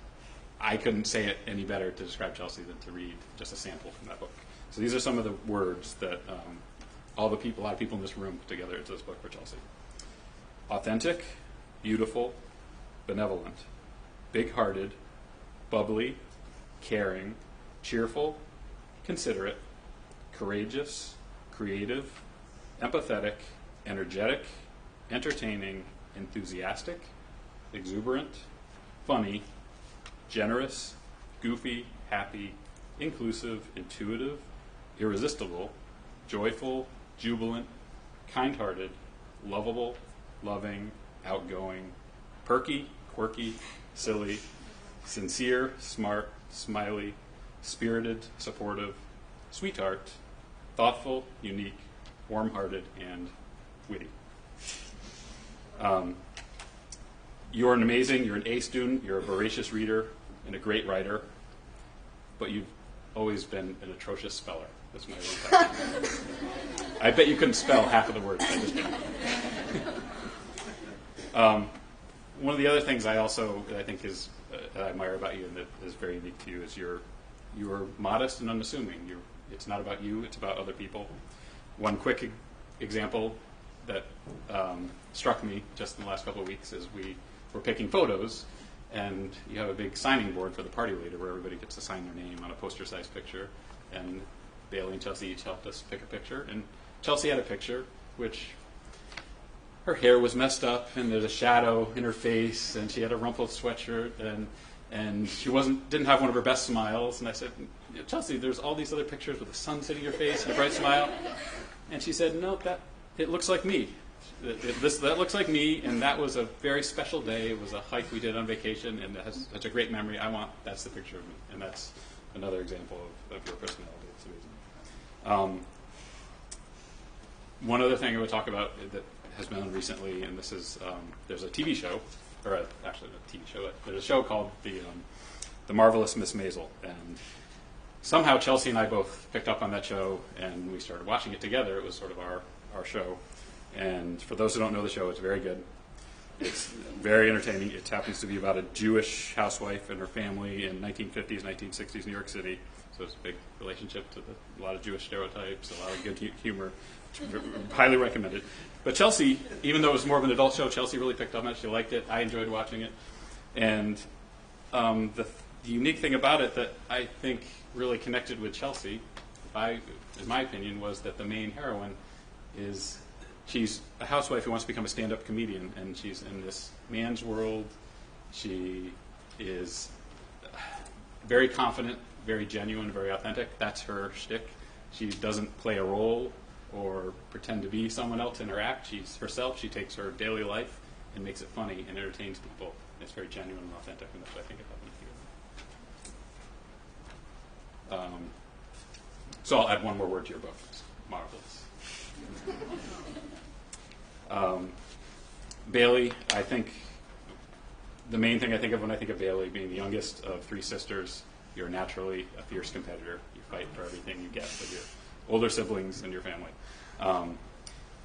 I couldn't say it any better to describe Chelsea than to read just a sample from that book. So these are some of the words that a lot of people in this room put together into this book for Chelsea. Authentic, beautiful, benevolent, big-hearted, bubbly, caring, cheerful, considerate, courageous, creative, empathetic, energetic, entertaining, enthusiastic, exuberant, funny, generous, goofy, happy, inclusive, intuitive, irresistible, joyful, jubilant, kind-hearted, lovable, loving, outgoing, perky, quirky, silly, sincere, smart, smiley, spirited, supportive, sweetheart, thoughtful, unique, warm-hearted, and witty. You're an A student, you're a voracious reader, and a great writer, but you've always been an atrocious speller. That's my one question. I bet you couldn't spell half of the words I just did. One of the other things I think is that I admire about you and that is very unique to you is you're modest and unassuming. It's not about you, it's about other people. One quick example that struck me just in the last couple of weeks is we were picking photos, and you have a big signing board for the party later where everybody gets to sign their name on a poster-sized picture, and Bailey and Chelsea each helped us pick a picture, and Chelsea had a picture which her hair was messed up, and there's a shadow in her face, and she had a rumpled sweatshirt, and she didn't have one of her best smiles. And I said, Chelsea, there's all these other pictures with the sun hitting your face and a bright smile. And she said, no, it looks like me. That looks like me, and that was a very special day. It was a hike we did on vacation, and it has such a great memory. That's the picture of me, and that's another example of your personality. It's amazing. One other thing I would talk about that has been on recently, and this is there's a TV show, actually not a TV show, there's a show called The Marvelous Miss Maisel, and somehow Chelsea and I both picked up on that show, and we started watching it together. It was sort of our show. And for those who don't know the show, it's very good. It's very entertaining. It happens to be about a Jewish housewife and her family in 1950s, 1960s New York City. So it's a big relationship to a lot of Jewish stereotypes, a lot of good humor. Highly recommended. But Chelsea, even though it was more of an adult show, Chelsea really picked up on it. She liked it. I enjoyed watching it. And the unique thing about it that I think really connected with Chelsea, in my opinion, was that the main heroine she's a housewife who wants to become a stand-up comedian, and she's in this man's world. She is very confident, very genuine, very authentic. That's her shtick. She doesn't play a role or pretend to be someone else in her act. She's herself. She takes her daily life and makes it funny and entertains people. It's very genuine and authentic, and that's what I think about it. So I'll add one more word to your book. It's marvelous. Bailey, I think the main thing I think of when I think of Bailey, being the youngest of three sisters, you're naturally a fierce competitor. You fight for everything you get with your older siblings and your family.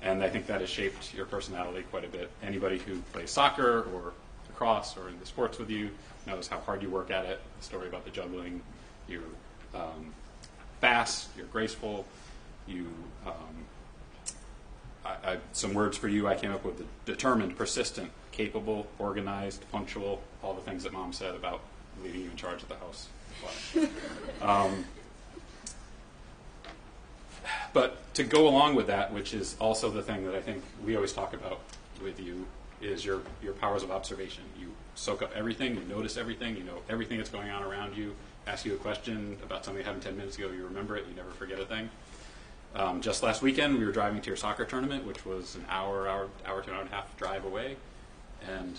And I think that has shaped your personality quite a bit. Anybody who plays soccer or lacrosse or in the sports with you knows how hard you work at it. The story about the juggling, you're fast, you're graceful, some words for you I came up with: determined, persistent, capable, organized, punctual, all the things that Mom said about leaving you in charge of the house. But to go along with that, which is also the thing that I think we always talk about with you, is your powers of observation. You soak up everything, you notice everything, you know everything that's going on around you. Ask you a question about something that happened 10 minutes ago, you remember it, you never forget a thing. Just last weekend, we were driving to your soccer tournament, which was an hour to an hour and a half drive away, and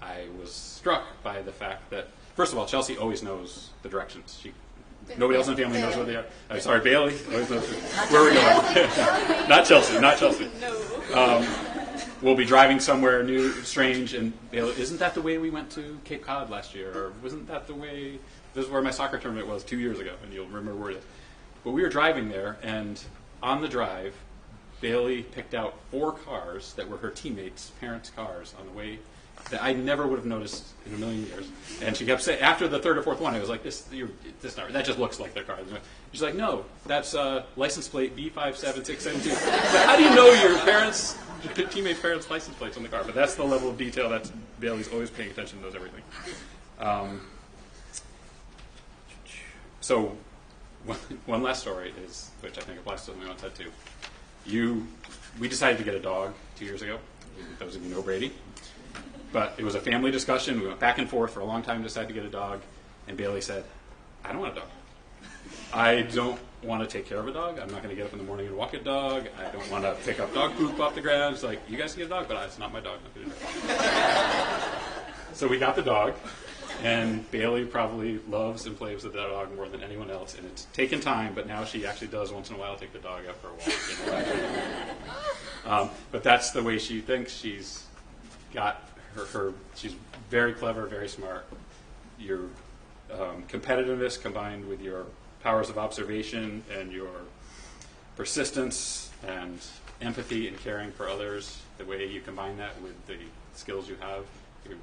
I was struck by the fact that, first of all, Chelsea always knows the directions. Nobody else in the family knows where they are. I'm sorry, Bailey always knows where we're going. Not Chelsea. No. We'll be driving somewhere new, strange, and Bailey, isn't that the way we went to Cape Cod last year? Or wasn't that the way, this is where my soccer tournament was 2 years ago, and you'll remember where it is. But we were driving there, and on the drive, Bailey picked out 4 cars that were her teammates' parents' cars on the way that I never would have noticed in a million years. And she kept saying, after the third or fourth one, I was like, this not, that just looks like their car. She's like, no, that's license plate B57672. But how do you know your teammates' parents' license plates on the car? But that's the level of detail that Bailey's always paying attention, knows everything. So one last story is, which I think applies to something I said too. We decided to get a dog 2 years ago. Those of you know Brady. But it was a family discussion. We went back and forth for a long time to decide to get a dog. And Bailey said, I don't want a dog. I don't want to take care of a dog. I'm not going to get up in the morning and walk a dog. I don't want to pick up dog poop off the ground. It's like, you guys can get a dog, but it's not my dog. So we got the dog. And Bailey probably loves and plays with that dog more than anyone else. And it's taken time, but now she actually does once in a while take the dog out for a walk. But that's the way she thinks. She's got she's very clever, very smart. Your competitiveness combined with your powers of observation and your persistence and empathy and caring for others, the way you combine that with the skills you have, you're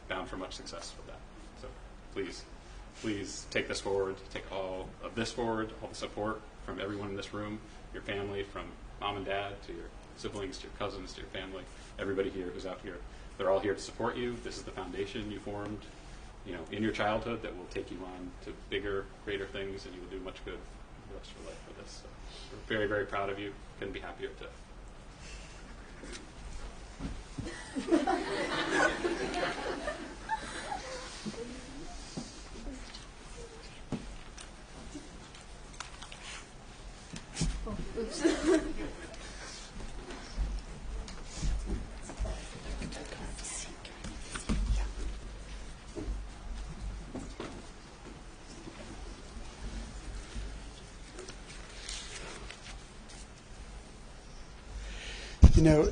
bound for much success with that. So please take this forward, take all of this forward, all the support from everyone in this room, your family, from mom and dad to your siblings, to your cousins, to your family, everybody here who's out here. They're all here to support you. This is the foundation you formed, in your childhood that will take you on to bigger, greater things, and you will do much good for the rest of your life with this. So we're very, very proud of you. Couldn't be happier to.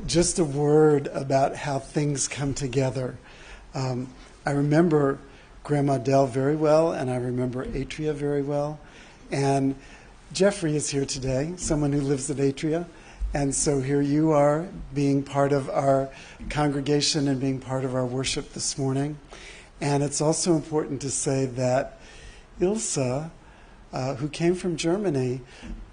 Just a word about how things come together. I remember Grandma Dell very well, and I remember Atria very well. And Jeffrey is here today, someone who lives at Atria. And so here you are, being part of our congregation and being part of our worship this morning. And it's also important to say that Ilsa, who came from Germany,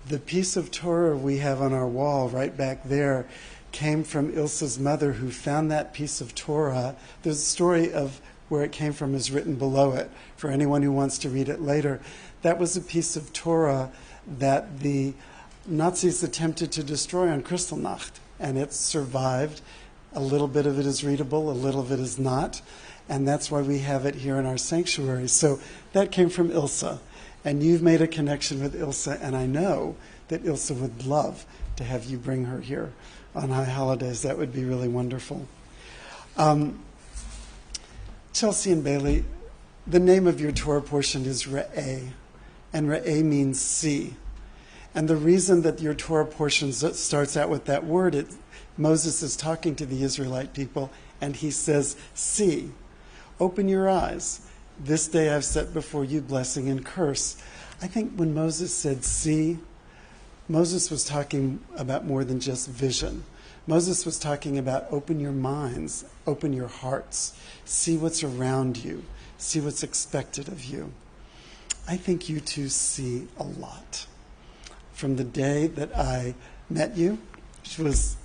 the piece of Torah we have on our wall right back there came from Ilsa's mother, who found that piece of Torah. There's a story of where it came from is written below it for anyone who wants to read it later. That was a piece of Torah that the Nazis attempted to destroy on Kristallnacht, and it survived. A little bit of it is readable, a little of it is not, and that's why we have it here in our sanctuary. So that came from Ilsa, and you've made a connection with Ilsa, and I know that Ilsa would love to have you bring her here on High Holidays. That would be really wonderful. Chelsea and Bailey, the name of your Torah portion is Re'eh, and Re'eh means see. And the reason that your Torah portion starts out with that word, Moses is talking to the Israelite people, and he says, see, open your eyes. This day I've set before you blessing and curse. I think when Moses said see, Moses was talking about more than just vision. Moses was talking about open your minds, open your hearts, see what's around you, see what's expected of you. I think you two see a lot. From the day that I met you, which was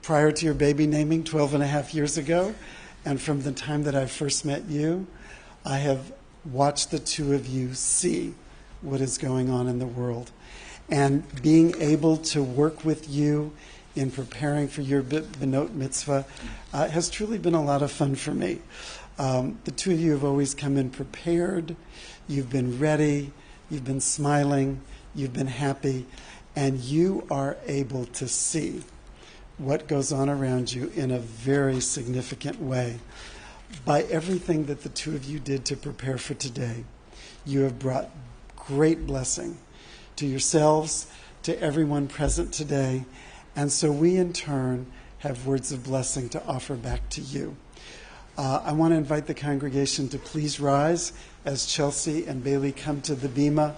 prior to your baby naming 12 and a half years ago, and from the time that I first met you, I have watched the two of you see what is going on in the world. And being able to work with you in preparing for your Benot Mitzvah has truly been a lot of fun for me. The two of you have always come in prepared. You've been ready. You've been smiling. You've been happy. And you are able to see what goes on around you in a very significant way. By everything that the two of you did to prepare for today, you have brought great blessing to yourselves, to everyone present today, and so we in turn have words of blessing to offer back to you. I want to invite the congregation to please rise as Chelsea and Bailey come to the bima,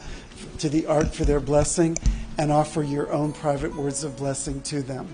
to the ark for their blessing, and offer your own private words of blessing to them.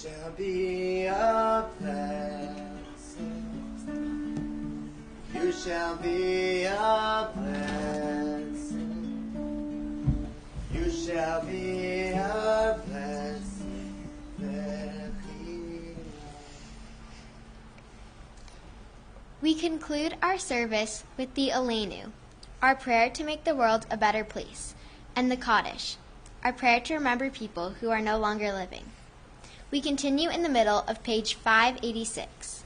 shall be a blessing. You shall be a blessing. You shall be a blessing. We conclude our service with the Aleinu, our prayer to make the world a better place, and the Kaddish, our prayer to remember people who are no longer living. We continue in the middle of page 586.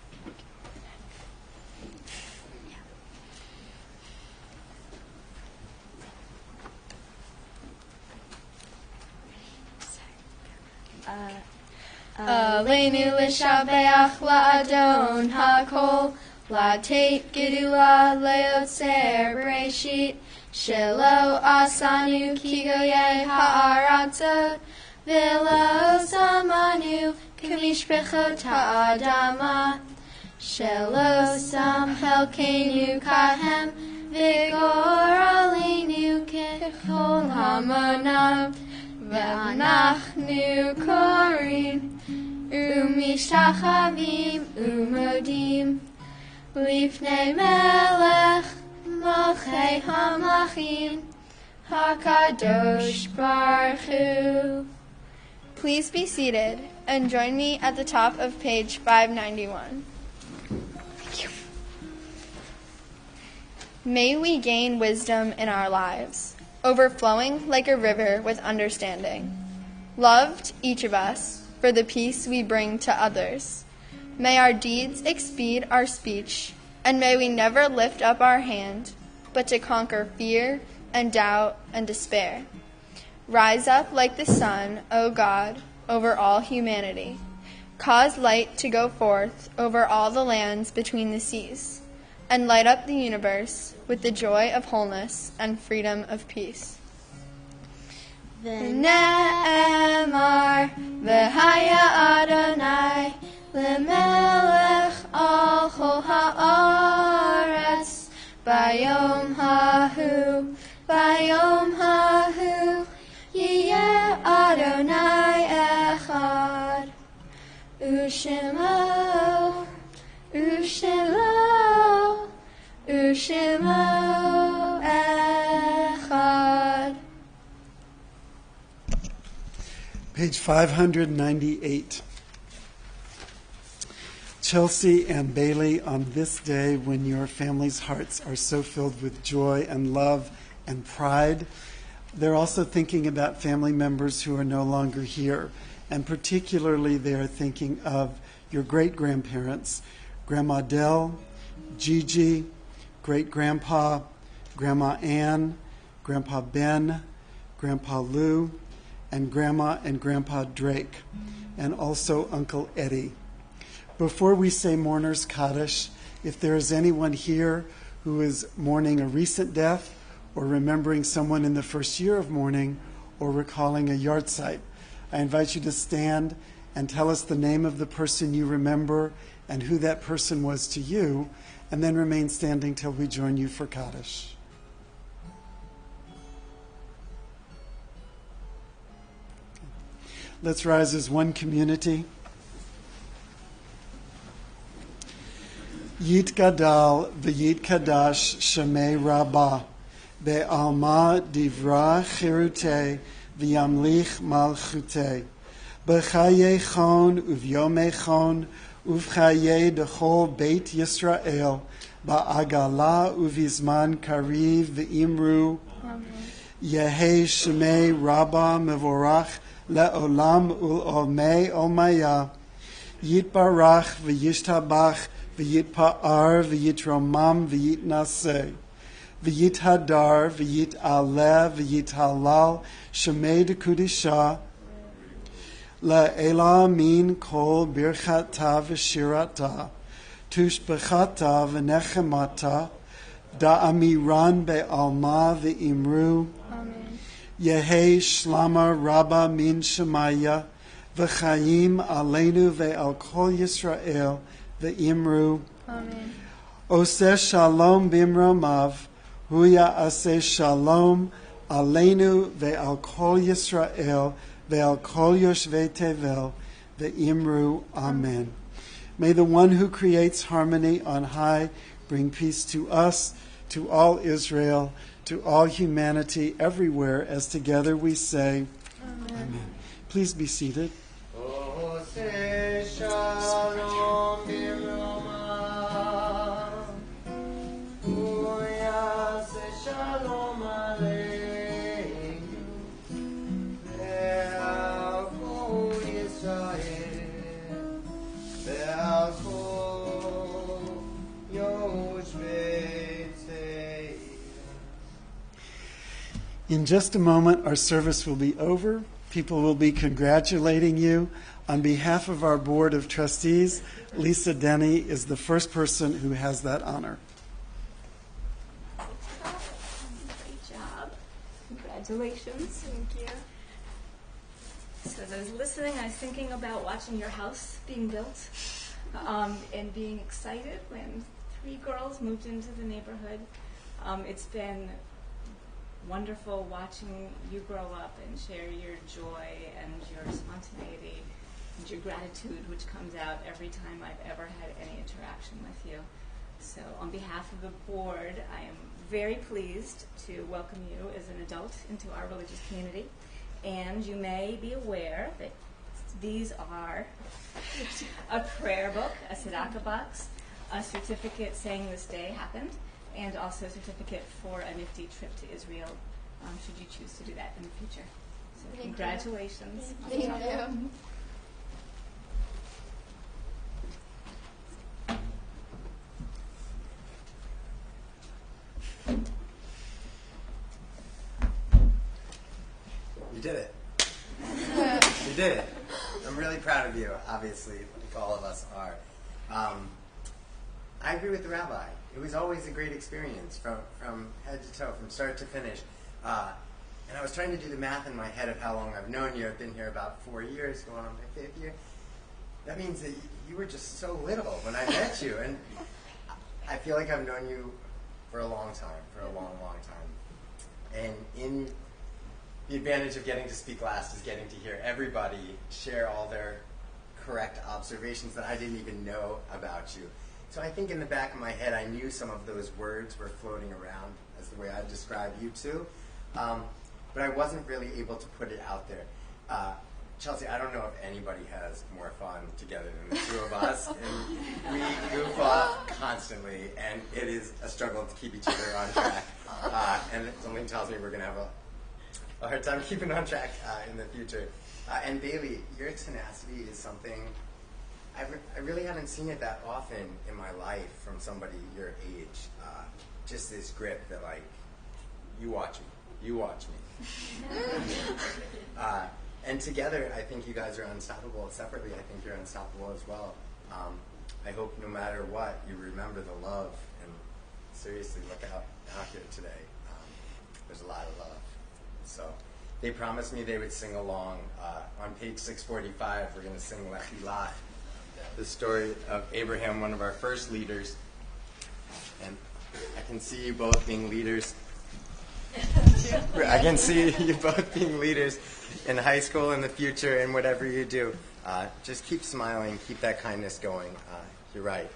Aleinu l'shabeach la'adon ha'kol, la'teit gedula le'otzer bereshit, shelo asanu kigoye ha'aratzot, v'lo samanu k'mishpechot ha'adama, shelo sam helkenu kahem, v'gor aleinu kechol hamonam, v'anachnu korin, umishachavim umodim, lifnei melech malchei hamlachim, hakadosh baruch hu. Please be seated and join me at the top of page 591. May we gain wisdom in our lives, overflowing like a river with understanding. Loved, each of us, for the peace we bring to others. May our deeds exceed our speech, and may we never lift up our hand, but to conquer fear and doubt and despair. Rise up like the sun, O God, over all humanity. Cause light to go forth over all the lands between the seas, and light up the universe with the joy of wholeness and freedom of peace. V'ne'emar v'haya Adonai l'melech al chol ha'aretz bayom hahu yiyeh Adonai echad u'shemo echad. Page 598. Chelsea and Bailey, on this day when your family's hearts are so filled with joy and love and pride, they're also thinking about family members who are no longer here. And particularly they are thinking of your great-grandparents, Grandma Dell, Gigi, great-grandpa, Grandma Ann, Grandpa Ben, Grandpa Lou, and Grandma and Grandpa Drake, and also Uncle Eddie. Before we say Mourner's Kaddish, if there is anyone here who is mourning a recent death, or remembering someone in the first year of mourning, or recalling a yahrzeit, I invite you to stand and tell us the name of the person you remember and who that person was to you, and then remain standing till we join you for Kaddish. Let's rise as one community. Yit Gadal v'Yit Kadash Shemei Rabbah Be'alma Divra Chirute V'Yamlich Malchute B'Chaye Chon Uv'Yomei Chon Uv'Chaye Dechol Beit Yisrael Ba'agala Uv'Izman Kariv V'Imru Yehei Shemei Rabbah Mevorach Le'olam Ul'olmei Olmaya Yitbarach V'Yishtabach V'Yitpa'ar V'Yitromam V'Yitnaseh V'Yithadar V'Yitaleh V'Yithalal Shemei Dekudisha La'ela Min Kol Birchata V'Shirata Tushbechata V'Nechemata Da'amiran Be'alma V'Imru Yehei Shlama Rabba Min Shemaya V'Chaim Aleinu Ve'al Kol Yisrael V'Imru Amen. Oseh Shalom Bimromav Huya Aseh Shalom Aleinu Ve'al Kol Yisrael Ve'al Kol Yoshvei Tevel the Imru. Amen. May the one who creates harmony on high bring peace to us, to all Israel, to all humanity everywhere, as together we say, Amen. Please be seated. In just a moment, our service will be over. People will be congratulating you. On behalf of our Board of Trustees, Lisa Denny is the first person who has that honor. Great job. Congratulations. Thank you. So as I was listening, I was thinking about watching your house being built and being excited when 3 girls moved into the neighborhood. It's been wonderful watching you grow up and share your joy and your spontaneity and your gratitude, which comes out every time I've ever had any interaction with you. So on behalf of the board, I am very pleased to welcome you as an adult into our religious community. And you may be aware that these are a prayer book, a tzedakah box, a certificate saying this day happened, and also a certificate for a nifty trip to Israel, should you choose to do that in the future. So congratulations. Thank you. You did it. You did it. I'm really proud of you, obviously, like all of us are. I agree with the rabbi. It was always a great experience from head to toe, from start to finish. And I was trying to do the math in my head of how long I've known you. I've been here about 4 years, going on my 5th year. That means that you were just so little when I met you. And I feel like I've known you for a long time, for a long, long time. And in the advantage of getting to speak last is getting to hear everybody share all their correct observations that I didn't even know about you. So I think in the back of my head, I knew some of those words were floating around as the way I describe you two, but I wasn't really able to put it out there. Chelsea, I don't know if anybody has more fun together than the two of us, and we goof off constantly, and it is a struggle to keep each other on track, and something tells me we're going to have a hard time keeping on track in the future. And Bailey, your tenacity is something I really haven't seen it that often in my life from somebody your age. Just this grip that, like, you watch me. And together, I think you guys are unstoppable. Separately, I think you're unstoppable as well. I hope no matter what, you remember the love. And seriously, look out here today. There's a lot of love. So they promised me they would sing along. On page 645, we're going to sing Lech Lach, the story of Abraham, one of our first leaders. And I can see you both being leaders. I can see you both being leaders in high school in the future and whatever you do. Just keep smiling, keep that kindness going. You're right.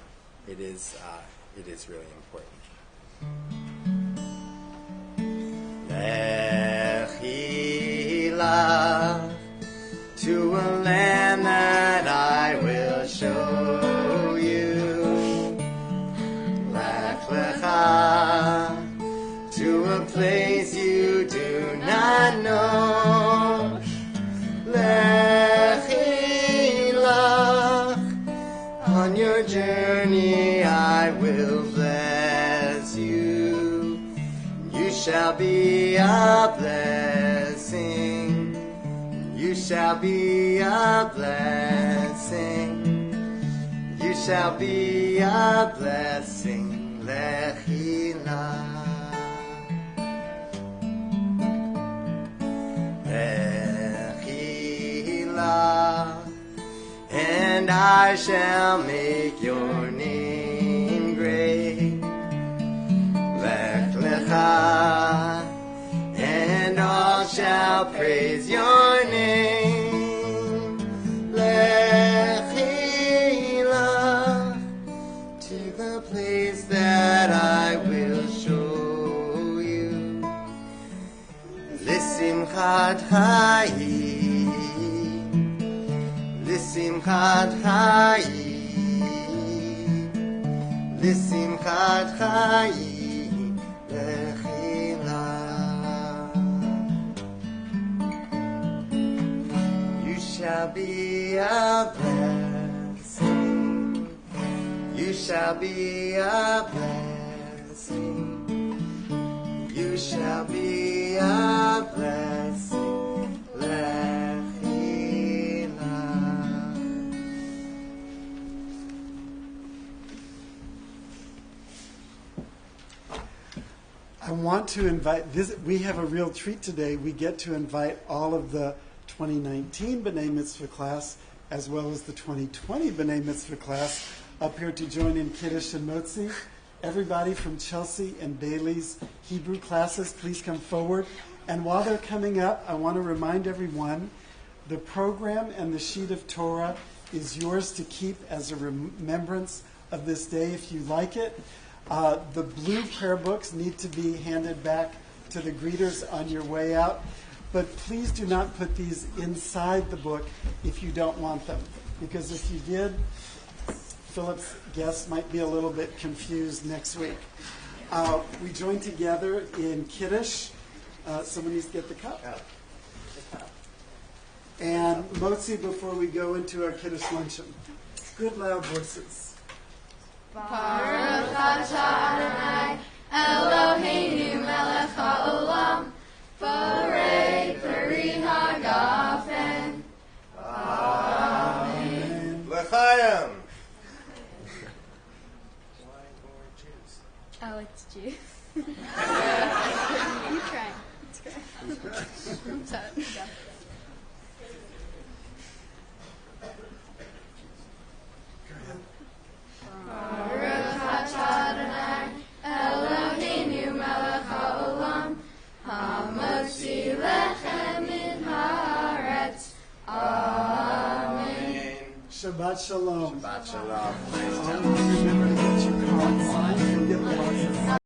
It is really important. Lechi lach to a land that I will show you. Lech lecha to a place you do not know. Lechi lach, on your journey I will bless you. You shall be a blessing. You shall be a blessing. You shall be a blessing. Lechi lach. And I shall make your name great. Lech lecha, and all shall praise your name. Lech L'simchat Hayim, L'simchat Hayim, L'simchat Hayim, Lechila. You shall be a blessing. You shall be a blessing. You shall be a blessing. Lechila. I want to invite this. We have a real treat today. We get to invite all of the 2019 B'nai Mitzvah class as well as the 2020 B'nai Mitzvah class up here to join in Kiddush and Motzi. Everybody from Chelsea and Bailey's Hebrew classes, please come forward. And while they're coming up, I want to remind everyone the program and the sheet of Torah is yours to keep as a remembrance of this day if you like it. The blue prayer books need to be handed back to the greeters on your way out. But please do not put these inside the book if you don't want them. Because if you did, Philip's guests might be a little bit confused next week. We join together in Kiddush. Someone needs to get the cup. And Motzi before we go into our Kiddush luncheon. Good loud voices. Baruch atah Adonai, Eloheinu melech haolam, borei peri hagafen. Amen. L'chaim. Oh, it's juice. You try. It's great. So, yeah. Baruch atah Adonai, Eloheinu melech haolam, hamotzi lechem min haaretz. Amen. Shabbat shalom. Shabbat shalom. Remember to get your card signed and get the boxes.